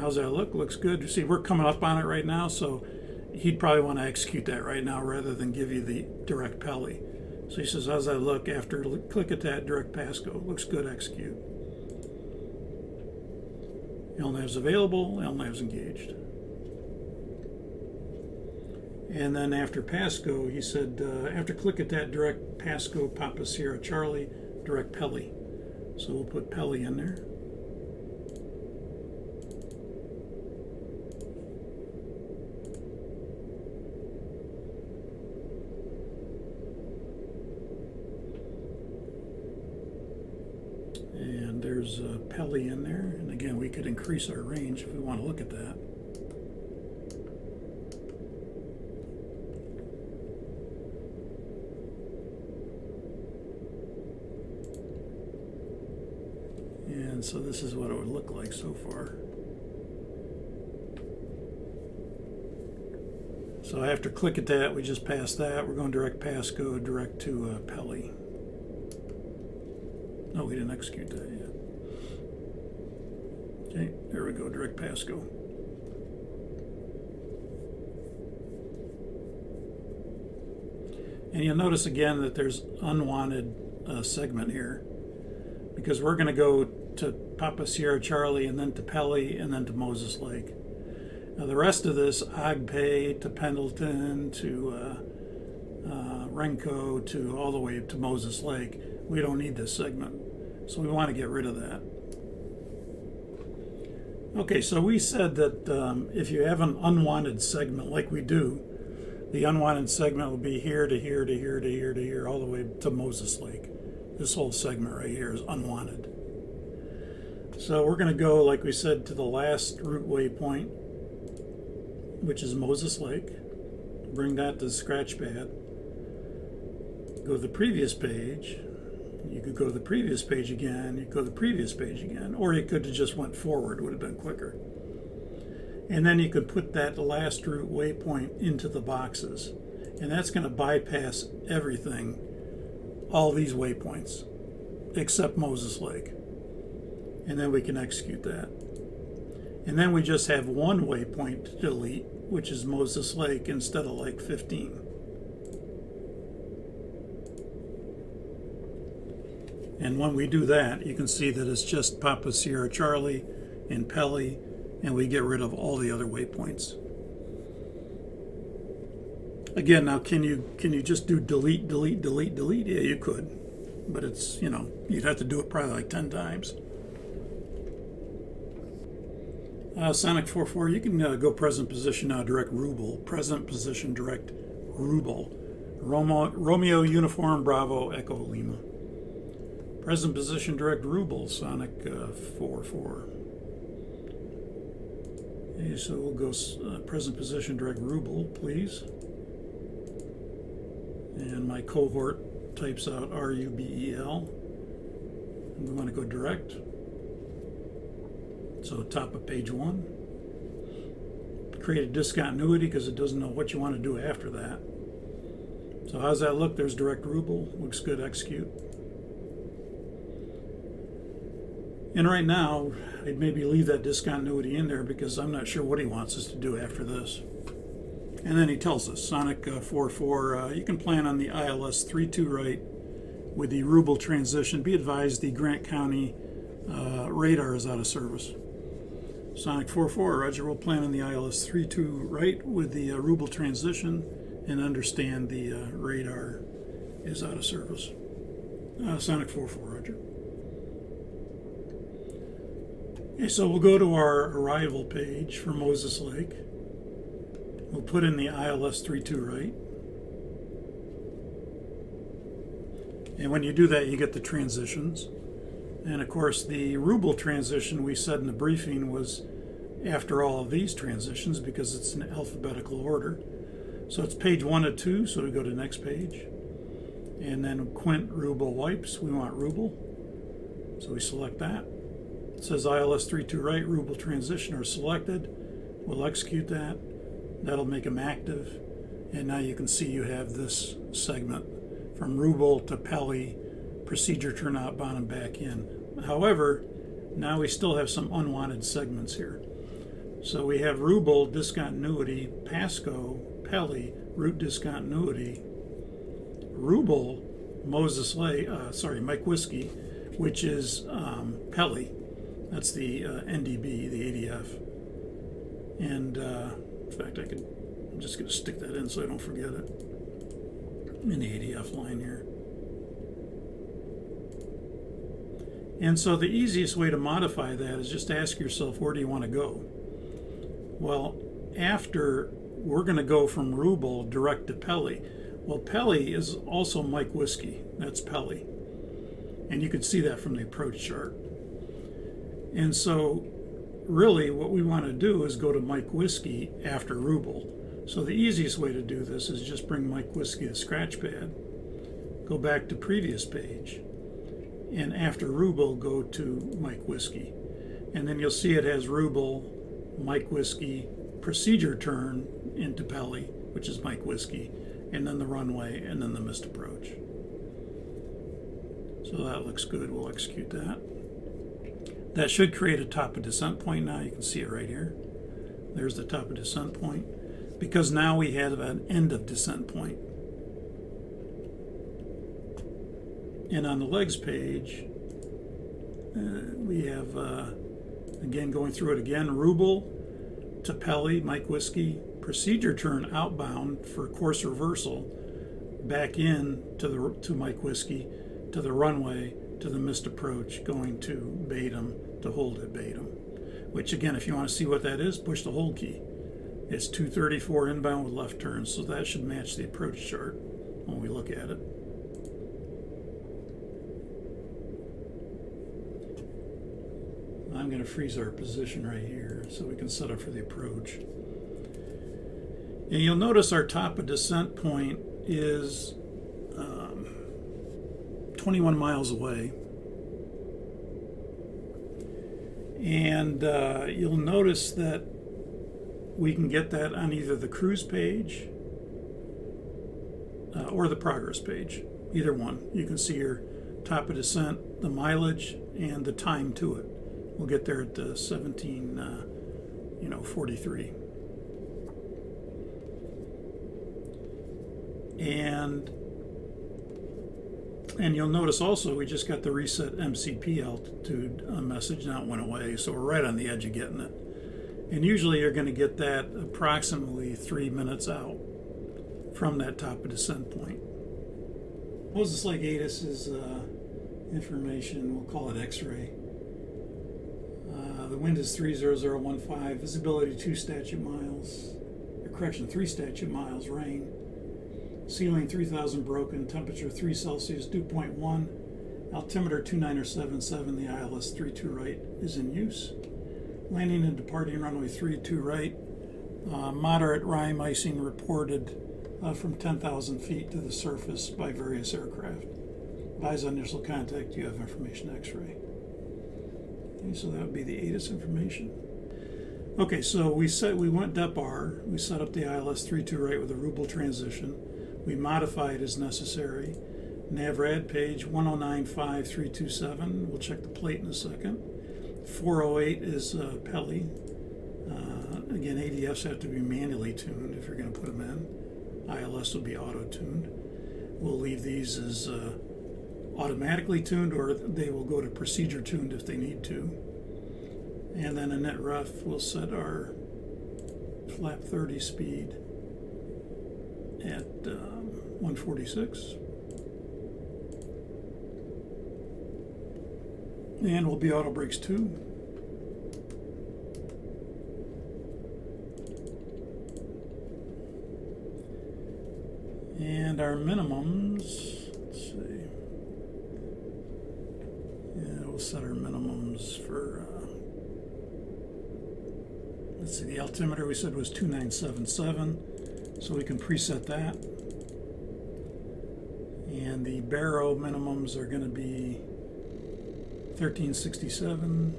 How's that look? Looks good. You see, we're coming up on it right now, so he'd probably want to execute that right now rather than give you the direct Pelly. So he says, how's that look after click-atat, direct Pasco? Looks good, execute. LNAV's available, LNAV's engaged. And then after Pasco, he said, after click-atat, direct Pasco, Papa Sierra Charlie, direct Pelly. So we'll put Pelly in there. And there's Pelly in there. And again, we could increase our range if we want to look at that. And so this is what it would look like so far. So after click-atat, we just passed that. We're going direct Pasco, direct to Pelly. No, we didn't execute that yet. Okay, there we go, direct Pasco. And you'll notice again that there's unwanted segment here, because we're going to go to Papa Sierra Charlie and then to Pelly and then to Moses Lake. Now the rest of this, Agpay to Pendleton to Renko to all the way to Moses Lake, we don't need this segment. So we want to get rid of that. Okay, so we said that if you have an unwanted segment like we do, the unwanted segment will be here to here to here to here to here all the way to Moses Lake. This whole segment right here is unwanted. So we're going to go, like we said, to the last route waypoint, which is Moses Lake. Bring that to the scratch pad. Go to the previous page. You could go to the previous page again. You could go to the previous page again. Or you could have just went forward. It would have been quicker. And then you could put that last route waypoint into the boxes. And that's going to bypass everything, all these waypoints, except Moses Lake. And then we can execute that. And then we just have one waypoint to delete, which is Moses Lake, instead of like 15. And when we do that, you can see that it's just Papa Sierra Charlie and Pelly, and we get rid of all the other waypoints. Again, now can you just do delete, delete, delete, delete? Yeah, you could. but it's, you know, you'd have to do it probably like 10 times. Sonic 44, you can go present position now, direct ruble. Present position, direct ruble. Romeo Uniform Bravo Echo Lima. Present position, direct ruble, Sonic 44. Okay, so we'll go present position, direct ruble, please. And my cohort types out RUBEL. And we want to go direct. So top of page 1. Create a discontinuity because it doesn't know what you want to do after that. So how's that look? There's direct ruble. Looks good. Execute. And right now, I'd maybe leave that discontinuity in there because I'm not sure what he wants us to do after this. And then he tells us, Sonic 44, you can plan on the ILS 32 right with the ruble transition. Be advised the Grant County radar is out of service. Sonic 44, Roger, we'll plan on the ILS 32 right with the ruble transition and understand the radar is out of service. Sonic 44, Roger. Okay, so we'll go to our arrival page for Moses Lake. We'll put in the ILS 32 right. And when you do that, you get the transitions. And of course, the ruble transition we said in the briefing was after all of these transitions because it's in alphabetical order. So it's page 1 of 2, so we go to the next page. And then Quint ruble wipes, we want ruble. So we select that. It says ILS 32 right, ruble transition are selected. We'll execute that. That'll make them active. And now you can see you have this segment from ruble to Peli, procedure turn outbound and back in. However, now we still have some unwanted segments here. So we have ruble, discontinuity, Pasco, Peli, route discontinuity, ruble, Moses Lake, Mike Whiskey, which is Peli. That's the NDB, the ADF. And in fact, I'm just going to stick that in so I don't forget it in the ADF line here. And so the easiest way to modify that is just ask yourself, where do you want to go? Well, after we're going to go from ruble direct to Peli. Well, Peli is also Mike Whiskey. That's Peli. And you can see that from the approach chart. And so really what we want to do is go to Mike Whiskey after ruble. So the easiest way to do this is just bring Mike Whiskey to Scratchpad, go back to previous page, and after ruble go to Mike Whiskey. And then you'll see it has ruble, Mike Whiskey, procedure turn into Peli, which is Mike Whiskey, and then the runway, and then the missed approach. So that looks good. We'll execute that. That should create a top of descent point now. You can see it right here. There's the top of descent point, because now we have an end of descent point. And on the legs page, we have, again, going through it again, ruble to Peli, Mike Whiskey, procedure turn outbound for course reversal, back in to Mike Whiskey, to the runway, to the missed approach, going to Batum, to hold at Batum. Which again, if you want to see what that is, push the hold key. It's 234 inbound with left turn, so that should match the approach chart when we look at it. I'm going to freeze our position right here so we can set up for the approach. And you'll notice our top of descent point is 21 miles away. And you'll notice that we can get that on either the cruise page or the progress page, either one. You can see your top of descent, the mileage, and the time to it. We'll get there at 17:43. And you'll notice also we just got the reset MCP altitude message. Now it went away, so we're right on the edge of getting it. And usually you're going to get that approximately 3 minutes out from that top of descent point. Moses Lake ATIS is information, we'll call it X-ray. The wind is 30015, visibility 2 statute miles, correction, 3 statute miles, rain. Ceiling 3000 broken, temperature 3 Celsius, dew point 1, altimeter 2977, the ILS 32 right is in use. Landing and departing runway 32 right, moderate rime icing reported from 10,000 feet to the surface by various aircraft. Advise on initial contact, you have information X-ray. Okay, so that would be the ATIS information. Okay, so we went DEP-R, we set up the ILS 32 right with a Rubel transition. We modified as necessary. NAVRAD page 1095,327. We'll check the plate in a second. 408 is Peli. Again, ADFs have to be manually tuned if you're going to put them in. ILS will be auto-tuned. We'll leave these as automatically tuned, or they will go to procedure tuned if they need to. And then a net ref, we'll set our flap 30 speed at 146. And we'll be auto brakes 2. And our minimums, let's see. Yeah, we'll set our minimums for, let's see, the altimeter we said was 2977, so we can preset that. And the baro minimums are going to be 1367.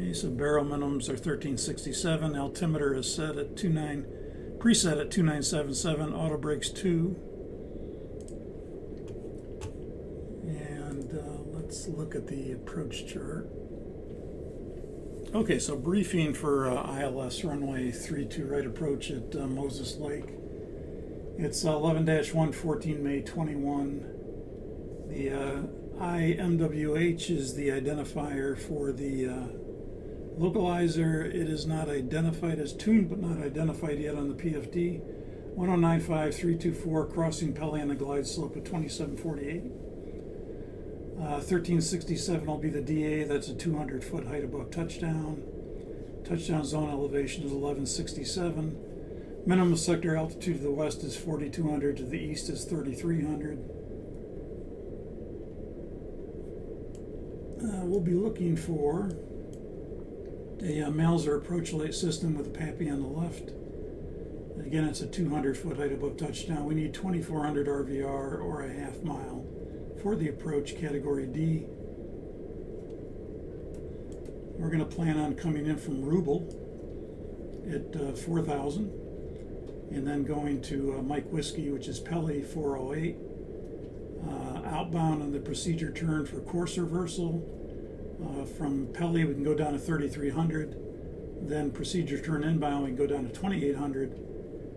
Okay, so baro minimums are 1367. Altimeter is set at preset at 2977. Auto brakes 2. Let's look at the approach chart. Okay, so briefing for ILS runway 32 right approach at Moses Lake. It's 11-1, 14 May 21. The IMWH is the identifier for the localizer. It is not identified as tuned, but not identified yet on the PFD. 1095,324, crossing Peli on the glide slope at 2748. 1367 will be the DA, that's a 200-foot height above touchdown. Touchdown zone elevation is 1167. Minimum sector altitude to the west is 4200, to the east is 3300. We'll be looking for a Mauser approach light system with a PAPI on the left. Again, it's a 200-foot height above touchdown. We need 2400 RVR or a half mile for the approach category D. We're going to plan on coming in from Rubel at 4000 and then going to Mike Whiskey, which is Peli 408. Outbound on the procedure turn for course reversal. From Peli we can go down to 3300, then procedure turn inbound we can go down to 2800,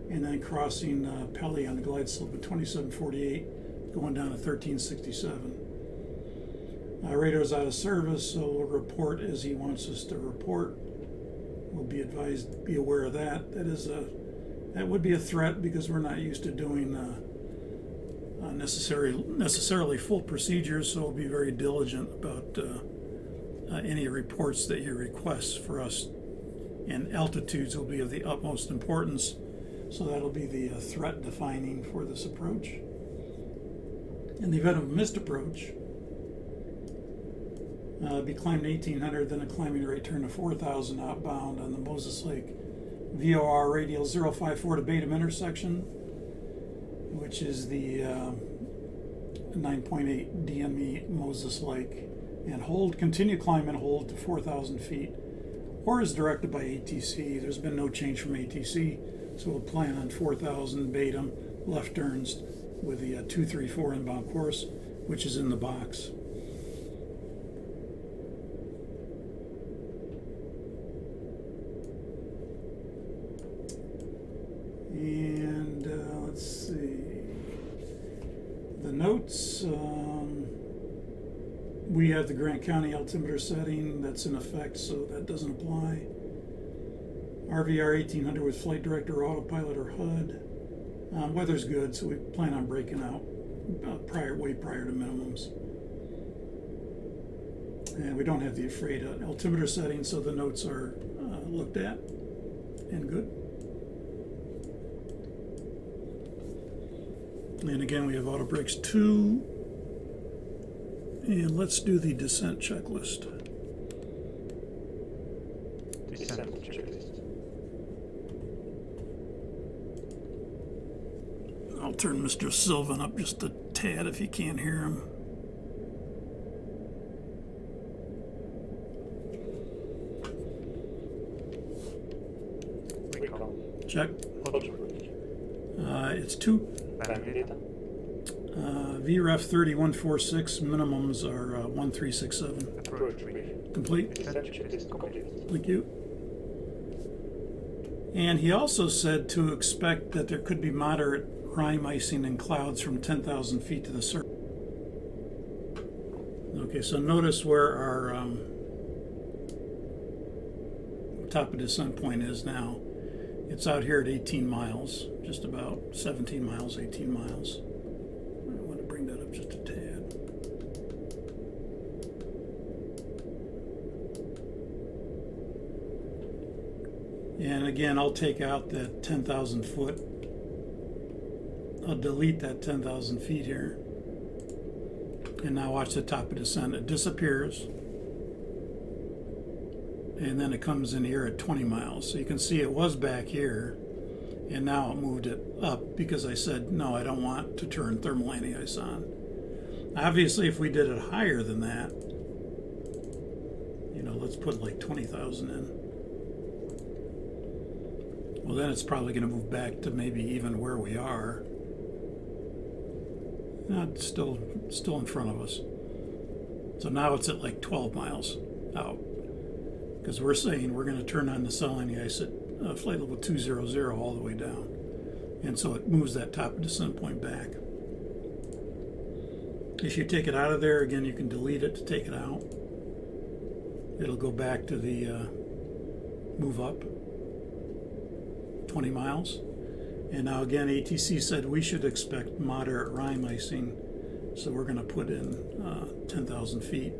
and then crossing Peli on the glide slope at 2748, going down to 1367. Radar's out of service, so we'll report as he wants us to report. We'll be advised, be aware of that. That would be a threat because we're not used to doing necessarily full procedures, so we'll be very diligent about any reports that you request for us, and altitudes will be of the utmost importance, so that'll be the threat defining for this approach. In the event of a missed approach, be climbing 1800, then a climbing rate turn to 4000 outbound on the Moses Lake VOR radial 054 to Batum intersection, which is the 9.8 DME Moses Lake, and continue climb and hold to 4,000 feet, or as directed by ATC. There's been no change from ATC, so we'll plan on 4,000 Batum left turns with the 234 inbound course, which is in the box. And let's see. The notes, we have the Grant County altimeter setting that's in effect, so that doesn't apply. RVR 1800 with flight director, autopilot, or HUD. Weather's good, so we plan on breaking out way prior to minimums. And we don't have the afraid altimeter setting, so the notes are looked at and good. And again, we have auto brakes 2. And let's do the descent checklist. Descent checklist. I'll turn Mr. Sylvan up just a tad if you can't hear him. Recall. Check. Auto bridge. It's 2. Battery data. VREF 30146 minimums are 1367. Approach brief. Complete. Descent checklist complete. Thank you. And he also said to expect that there could be moderate rime icing and clouds from 10,000 feet to the surface. Okay, so notice where our top of descent point is now. It's out here at 18 miles, just about 17 miles, 18 miles. I want to bring that up just a tad. And again, I'll take out that 10,000 foot. I'll delete that 10,000 feet here. And now watch the top of descent. It disappears. And then it comes in here at 20 miles. So you can see it was back here. And now it moved it up because I said, no, I don't want to turn thermal anti-ice on. Obviously, if we did it higher than that, you know, let's put like 20,000 in. Well, then it's probably going to move back to maybe even where we are. Not still in front of us. So now it's at like 12 miles out. Because we're saying we're going to turn on the cell anti-ice at flight level 200 all the way down. And so it moves that top descent point back. If you take it out of there, again, you can delete it to take it out. It'll go back to the move up 20 miles. And now again, ATC said we should expect moderate rime icing. So we're going to put in 10,000 feet.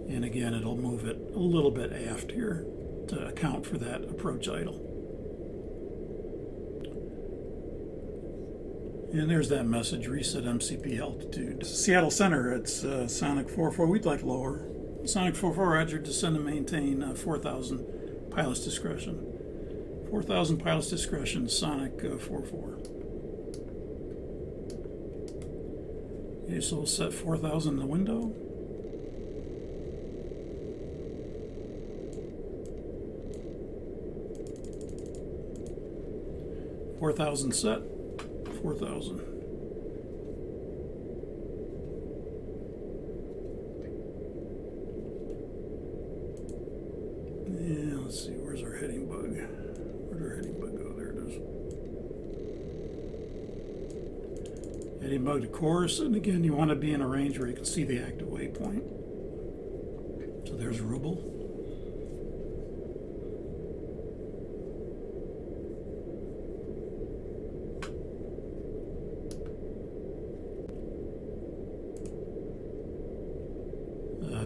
And again, it'll move it a little bit aft here to account for that approach idle. And there's that message, reset MCP altitude. Seattle Center, it's Sonic 44, we'd like lower. Sonic 44, roger, descend and maintain 4,000 pilot's discretion. 4,000 pilot's discretion, Sonic 44. Okay, so we'll set 4,000 in the window. $4,000 set, 4,000. Yeah, let's see, where's our heading bug? Where'd our heading bug go? There it is. Heading bug to course, and again, you want to be in a range where you can see the active waypoint. So there's Rubel.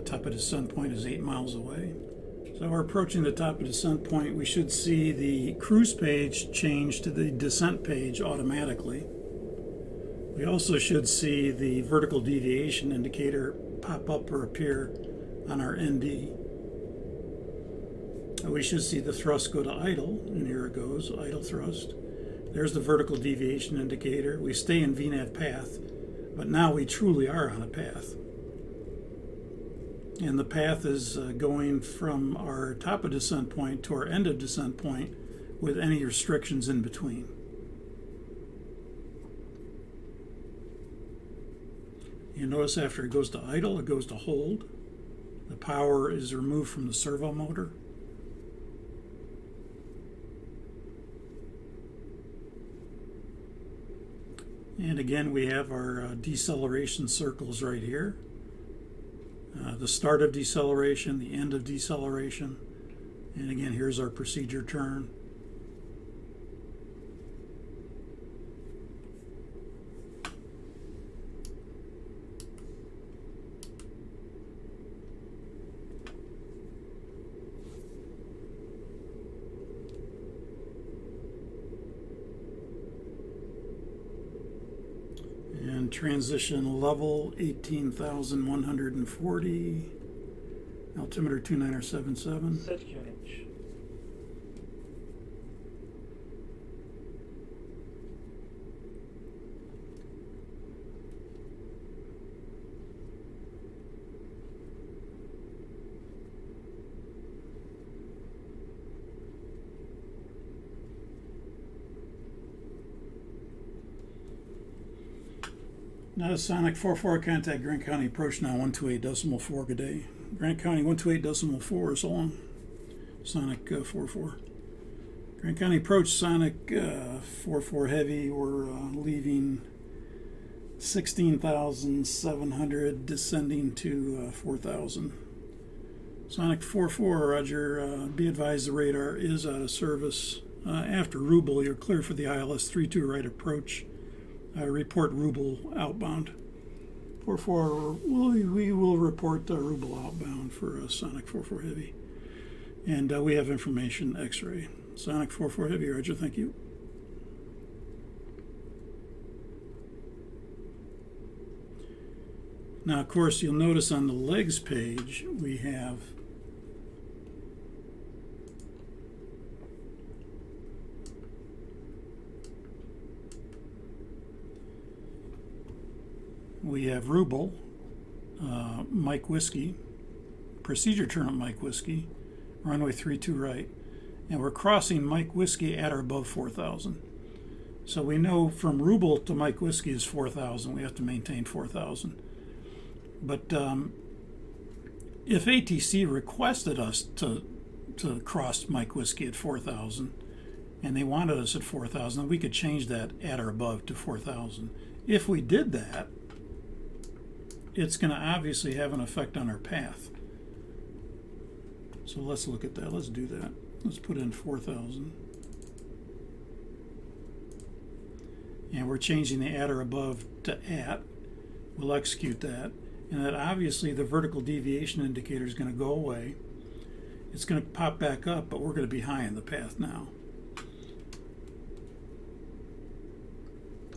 Top of descent point is 8 miles away. So we're approaching the top of descent point. We should see the cruise page change to the descent page automatically. We also should see the vertical deviation indicator pop up or appear on our ND. We should see the thrust go to idle, and here it goes, idle thrust. There's the vertical deviation indicator. We stay in VNAV path, but now we truly are on a path. And the path is going from our top of descent point to our end of descent point with any restrictions in between. You notice after it goes to idle, it goes to hold. The power is removed from the servo motor. And again, we have our deceleration circles right here. The start of deceleration, the end of deceleration. And again, here's our procedure turn. And transition level 18,140, altimeter 2977. Set QNH. Now Sonic 44 contact Grant County approach now 128.4 good day. Grant County 128.4 is long. Sonic 44. Grant County approach Sonic 44 heavy. We're leaving 16,700 descending to 4,000. Sonic 44, Roger. Be advised the radar is out of service. After Rubel, you're clear for the ILS 32 right approach. Report Rubel outbound. 44, we will report Rubel outbound for Sonic 44 Heavy. And we have information X-ray. Sonic 44 Heavy, Roger, thank you. Now, of course, you'll notice on the legs page, we have Rubel, Mike Whiskey, procedure turn at Mike Whiskey, runway 32 right, and we're crossing Mike Whiskey at or above 4,000. So we know from Rubel to Mike Whiskey is 4,000. We have to maintain 4,000. But if ATC requested us to cross Mike Whiskey at 4,000, and they wanted us at 4,000, then we could change that at or above to 4,000. If we did that, it's going to obviously have an effect on our path. So let's look at that. Let's do that. Let's put in 4,000. And we're changing the at or above to at. We'll execute that. And that obviously the vertical deviation indicator is going to go away. It's going to pop back up, but we're going to be high in the path now.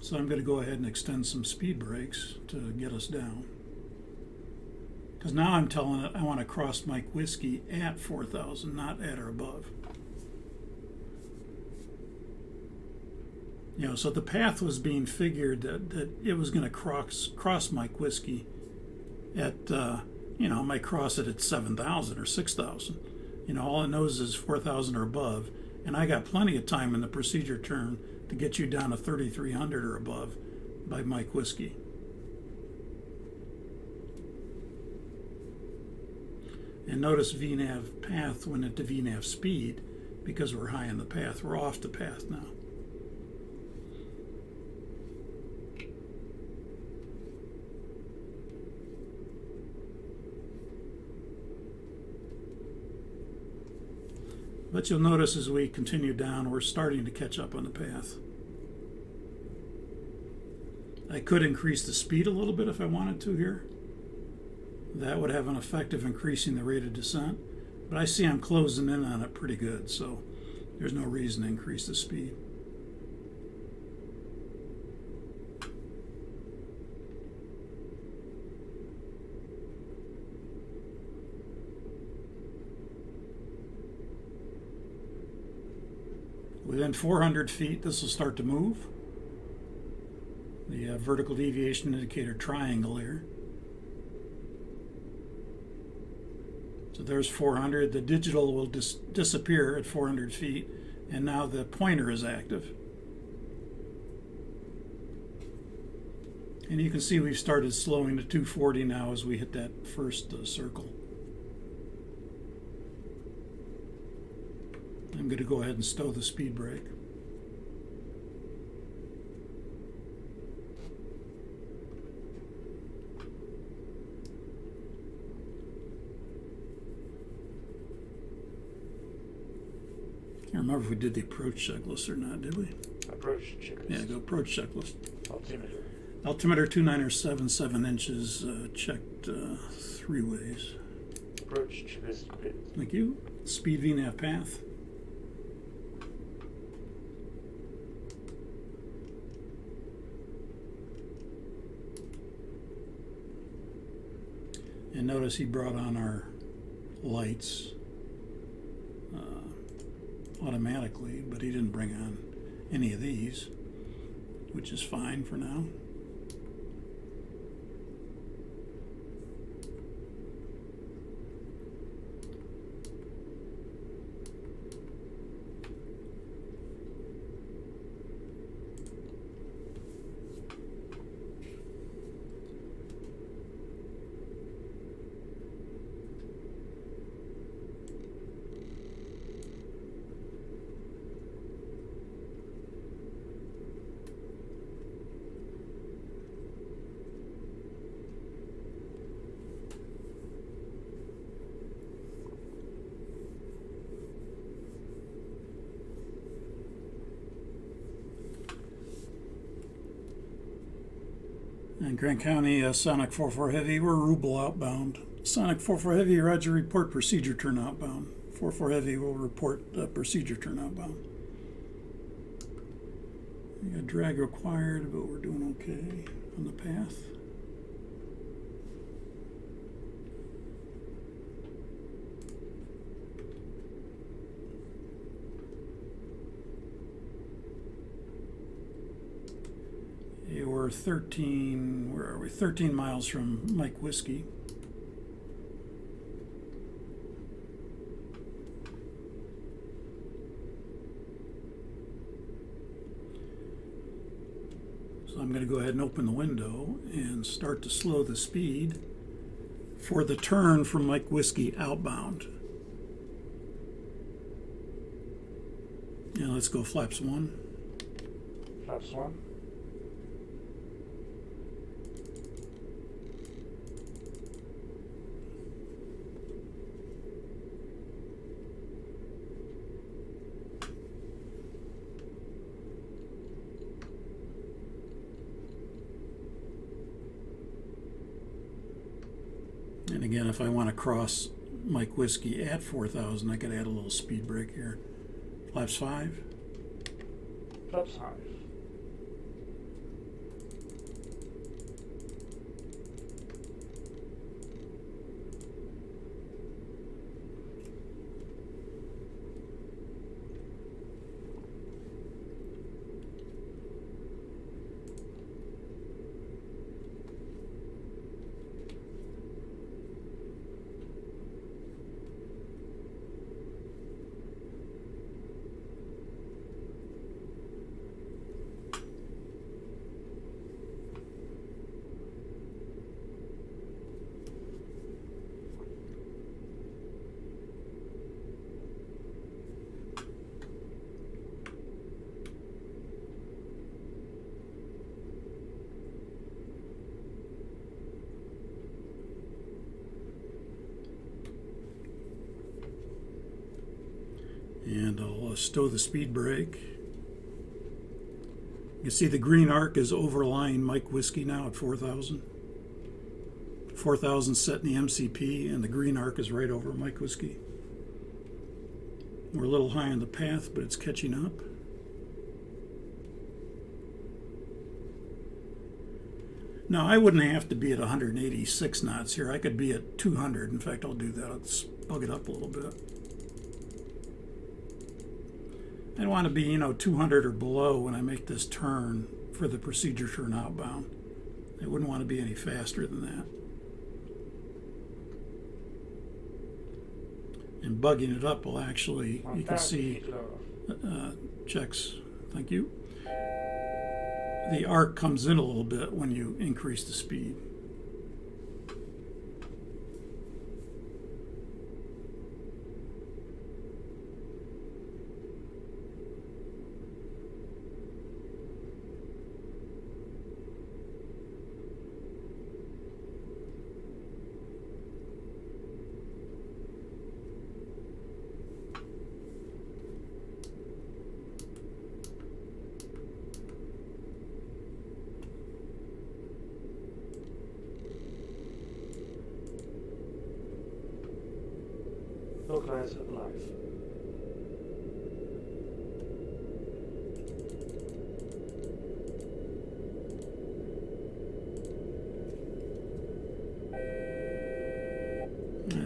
So I'm going to go ahead and extend some speed brakes to get us down. Because now I'm telling it I want to cross Mike Whiskey at 4,000, not at or above. You know, so the path was being figured that it was going to cross Mike Whiskey at, you know, it might cross it at 7,000 or 6,000. You know, all it knows is 4,000 or above. And I got plenty of time in the procedure turn to get you down to 3,300 or above by Mike Whiskey. And notice VNAV path went into VNAV speed because we're high in the path. We're off the path now. But you'll notice as we continue down, we're starting to catch up on the path. I could increase the speed a little bit if I wanted to here. That would have an effect of increasing the rate of descent. But I see I'm closing in on it pretty good, so there's no reason to increase the speed. Within 400 feet, this will start to move. The vertical deviation indicator triangle here. So there's 400. The digital will disappear at 400 feet, and now the pointer is active. And you can see we've started slowing to 240 now as we hit that first circle. I'm going to go ahead and stow the speed brake. remember if we did the approach checklist or not, did we? Approach checklist. Yeah, go approach checklist. Altimeter. Altimeter 2907, 7 inches, checked 3 ways. Approach checklist complete. Thank you. Speed VNAV path. And notice he brought on our lights automatically, but he didn't bring on any of these, which is fine for now. And Grant County, Sonic 44 Heavy, we're Ruble outbound. Sonic 44 Heavy, Roger, report procedure turn outbound. 44 Heavy will report procedure turn outbound. We got drag required, but we're doing okay on the path. We're 13, where are we? 13 miles from Mike Whiskey. So I'm going to go ahead and open the window and start to slow the speed for the turn from Mike Whiskey outbound. And let's go flaps 1. Flaps 1. And again, if I want to cross Mike Whiskey at 4,000, I could add a little speed brake here. Flaps 5. Flaps 5. And I'll stow the speed brake. You can see the green arc is overlying Mike Whiskey now at 4,000. 4,000 set in the MCP, and the green arc is right over Mike Whiskey. We're a little high on the path, but it's catching up. Now, I wouldn't have to be at 186 knots here. I could be at 200. In fact, I'll do that. I'll bug it up a little bit. I want to be, 200 or below when I make this turn for the procedure turn outbound. I wouldn't want to be any faster than that. And bugging it up will actually, you can see, checks, thank you. The arc comes in a little bit when you increase the speed. Localizer live.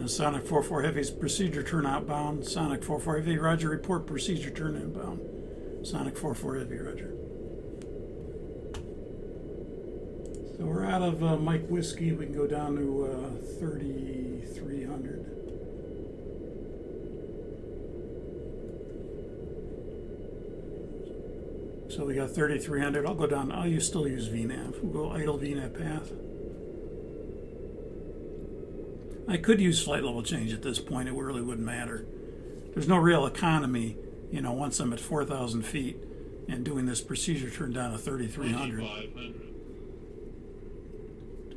Sonic 44 Heavy's procedure turn outbound. Sonic 44 Heavy, roger, report procedure turn inbound. Sonic 44 Heavy, roger. So we're out of Mike Whiskey. We can go down to 3,300. So we got 3,300. I'll go down. I'll still use VNAV. We'll go idle VNAV path. I could use flight level change at this point. It really wouldn't matter. There's no real economy, you know, once I'm at 4,000 feet and doing this procedure turn down to 3,300.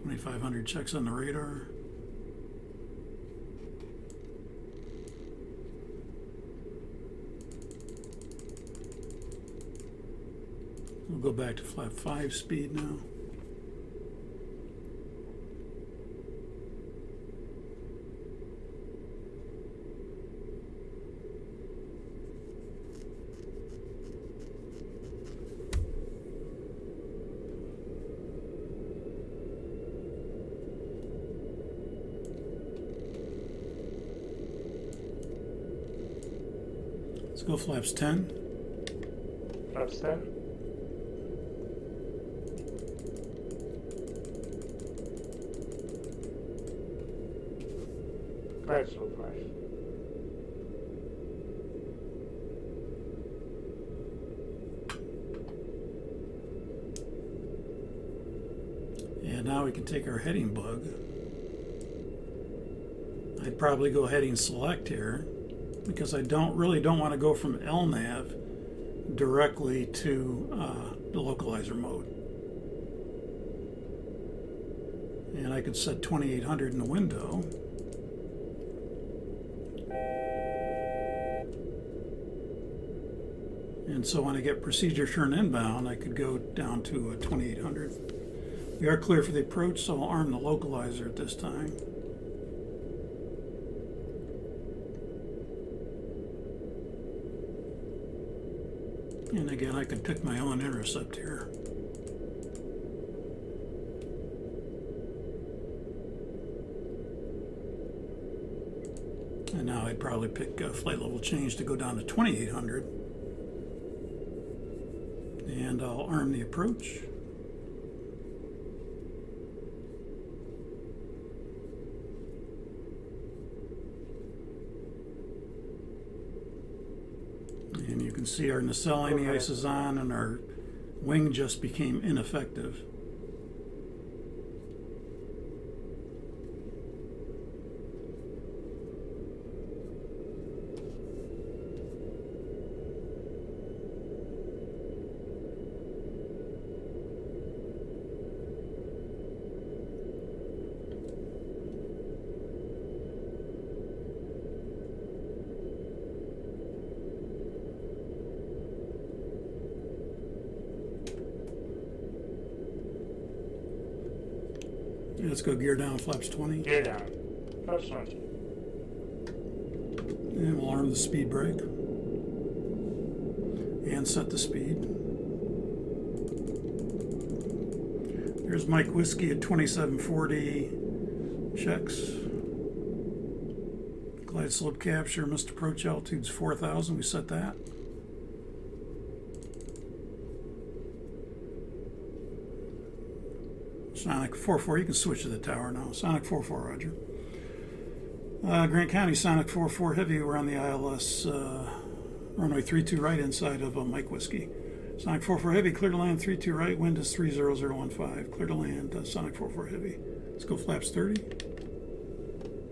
2,500 checks on the radar. We'll go back to flap 5 speed now. Let's go flaps 10. Flaps 10. Cloud slope 5. And now we can take our heading bug. I'd probably go heading select here, because I really don't want to go from LNAV directly to the localizer mode. And I could set 2800 in the window. And so when I get procedure turn inbound, I could go down to 2800. We are clear for the approach, so I'll arm the localizer at this time. And again, I can pick my own intercept here. And now I'd probably pick flight level change to go down to 2800. And I'll arm the approach. And you can see our nacelle anti-ice is on and our wing just became ineffective. Let's go gear down, flaps 20. Gear down. Flaps 20. And we'll arm the speed brake. And set the speed. There's Mike Whiskey at 2740. Checks. Glide slope capture, missed approach altitude's 4,000. We set that. Sonic 44, you can switch to the tower now. Sonic 44, roger. Grant County, Sonic 44 Heavy, we're on the ILS runway 32 right inside of Mike Whiskey. Sonic 44 Heavy, clear to land 32 right, wind is 30015. Clear to land, Sonic 44 Heavy. Let's go flaps 30.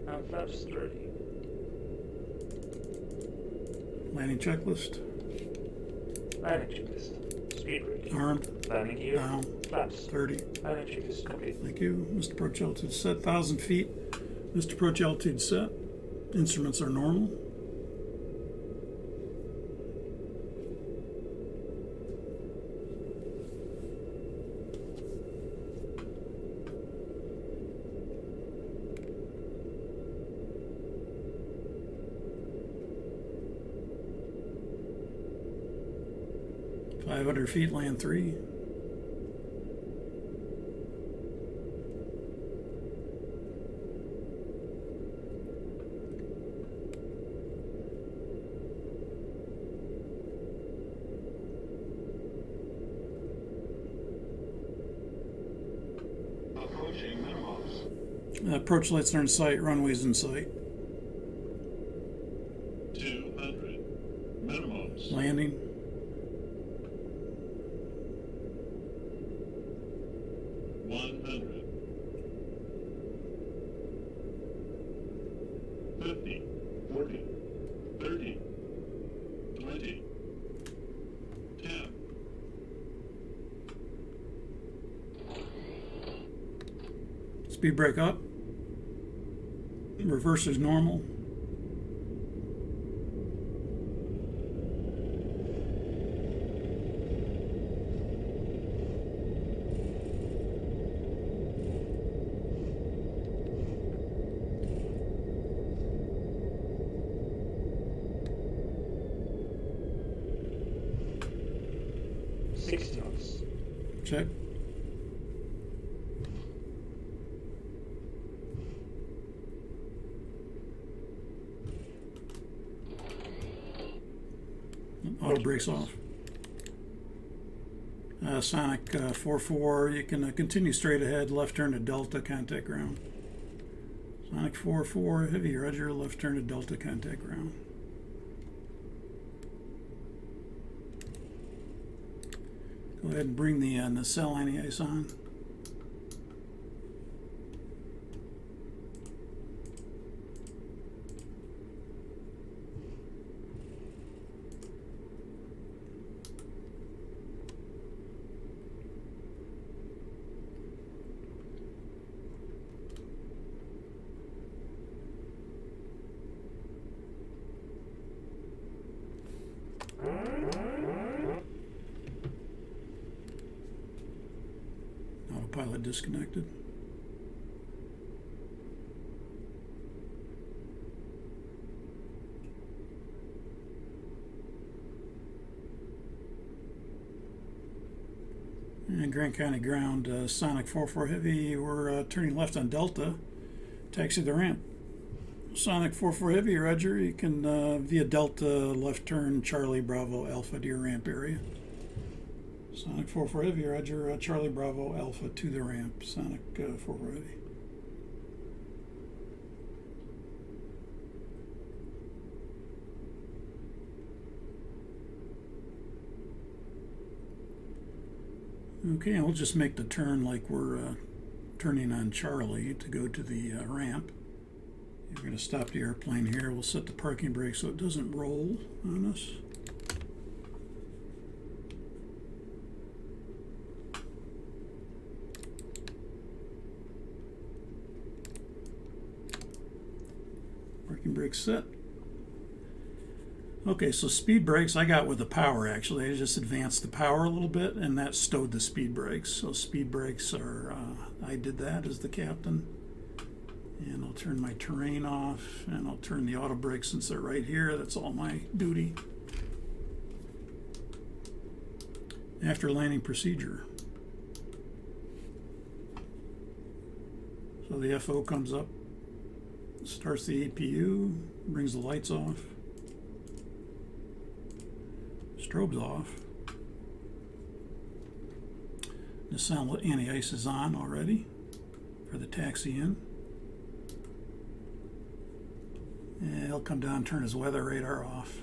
And flaps 30. Landing checklist. Landing checklist. Speed brake. Armed. Landing gear. Down. Flaps. 30. Landing checklist complete. Thank you. Missed approach altitude set, 1,000 feet. Missed approach altitude set. Instruments are normal. 500 feet, land 3. Approaching minimums. Approach lights are in sight, runways in sight. 200. Minimums. Landing. $100. 50, 40, 30, 20, 10. Speed brake up. Reverse is normal. Six knots. Check. Auto brakes off. Sonic 4-4, you can continue straight ahead, left turn to Delta, contact ground. Sonic 4-4, heavy, roger, left turn to Delta, contact ground. Go ahead and bring the nacelle anti-ice on. Autopilot disconnected. And Grant County ground, Sonic 4-4 Heavy, we're turning left on Delta, taxi the ramp. Sonic 4-4 Heavy, roger, you can via Delta left turn Charlie Bravo Alpha to your ramp area. Sonic 4-4 Heavy, roger, Charlie Bravo Alpha to the ramp, Sonic 4-4 Heavy. Okay, and we'll just make the turn like we're turning on Charlie to go to the ramp. We're going to stop the airplane here. We'll set the parking brake so it doesn't roll on us. Parking brake set. Okay, so speed brakes I got with the power actually. I just advanced the power a little bit and that stowed the speed brakes. So speed brakes are, I did that as the captain. And I'll turn my terrain off and I'll turn the auto brakes since they're right here. That's all my duty. After landing procedure. So the FO comes up, starts the APU, brings the lights off. Strobe's off. The sound anti-ice is on already for the taxi in. And he'll come down and turn his weather radar off.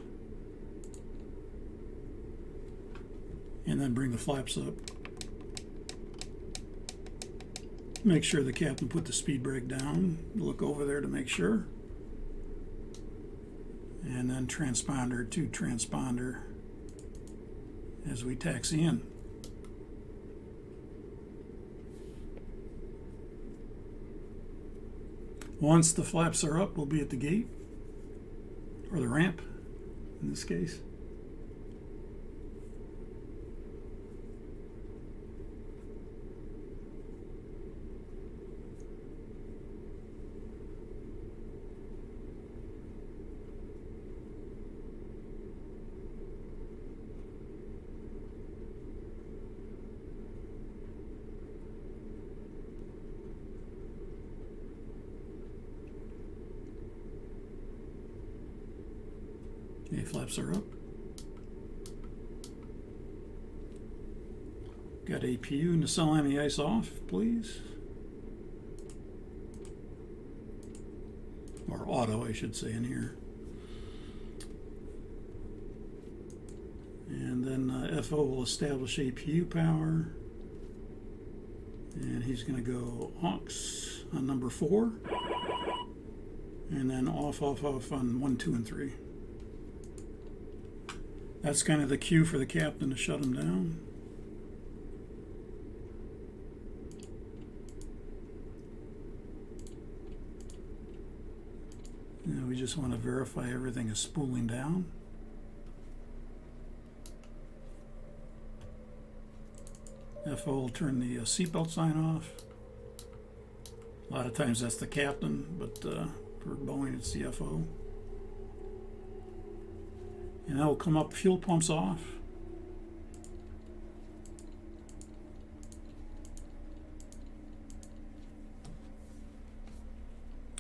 And then bring the flaps up. Make sure the captain put the speed brake down. Look over there to make sure. And then transponder to transponder as we taxi in. Once the flaps are up, we'll be at the gate, or the ramp in this case. Okay, flaps are up. Got APU and nacelle anti-ice off, please. Or auto, I should say, in here. And then FO will establish APU power. And he's going to go aux on number 4. And then off, off, off on 1, 2, and 3. That's kind of the cue for the captain to shut him down. Now we just want to verify everything is spooling down. FO will turn the seatbelt sign off. A lot of times that's the captain, but for Boeing it's the FO. And that will come up, fuel pumps off.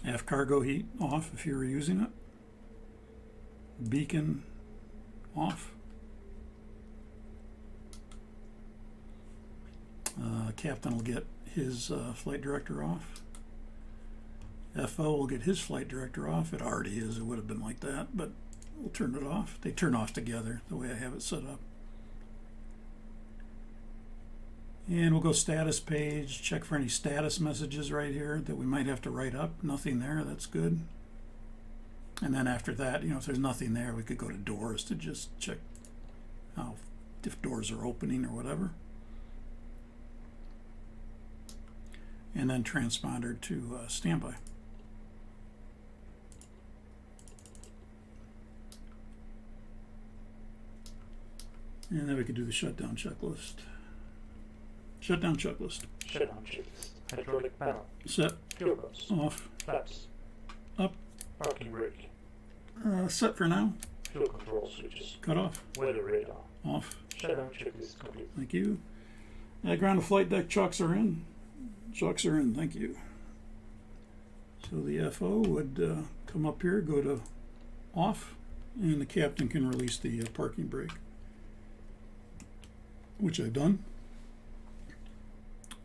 Aft cargo heat off if you were using it. Beacon off. Captain will get his flight director off. FO will get his flight director off. It already is. It would have been like that, but we'll turn it off. They turn off together the way I have it set up. And we'll go status page, check for any status messages right here that we might have to write up. Nothing there, that's good. And then after that, if there's nothing there, we could go to doors to just check if doors are opening or whatever. And then transponder to standby. And then we could do the shutdown checklist. Shutdown checklist. Shutdown checklist. Hydraulic panel. Set. Fuel pumps. Off. Flaps. Up. Parking brake. Set for now. Fuel control switches. Cut off. Weather radar. Off. Shutdown checklist complete. Thank you. Ground to flight deck chocks are in. Chocks are in. Thank you. So the FO would come up here, go to off, and the captain can release the parking brake, which I've done.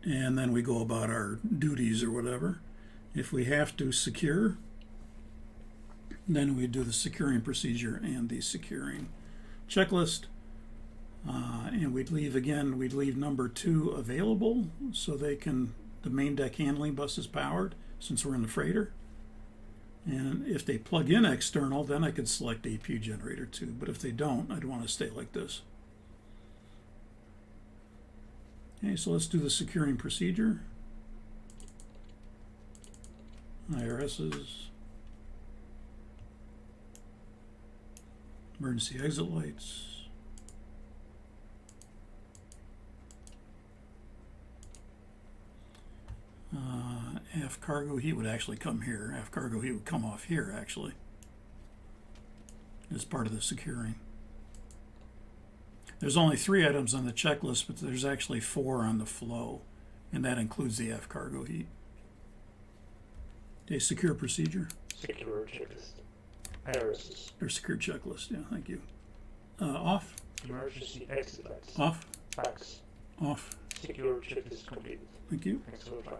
And then we go about our duties or whatever. If we have to secure, then we do the securing procedure and the securing checklist. And we'd leave number 2 available so the main deck handling bus is powered since we're in the freighter. And if they plug in external, then I could select APU generator 2. But if they don't, I'd want to stay like this. Okay, so let's do the securing procedure. IRSs. Emergency exit lights. Aft cargo heat would actually come here. Aft cargo heat would come off here, actually, as part of the securing. There's only 3 items on the checklist, but there's actually 4 on the flow, and that includes the aft cargo heat. Okay, secure procedure. Secure checklist. IRSs. Or secure checklist, yeah, thank you. Off. Emergency exit lights. Off. Packs. Off. Secure checklist completed. Thank you. Thanks for the flight.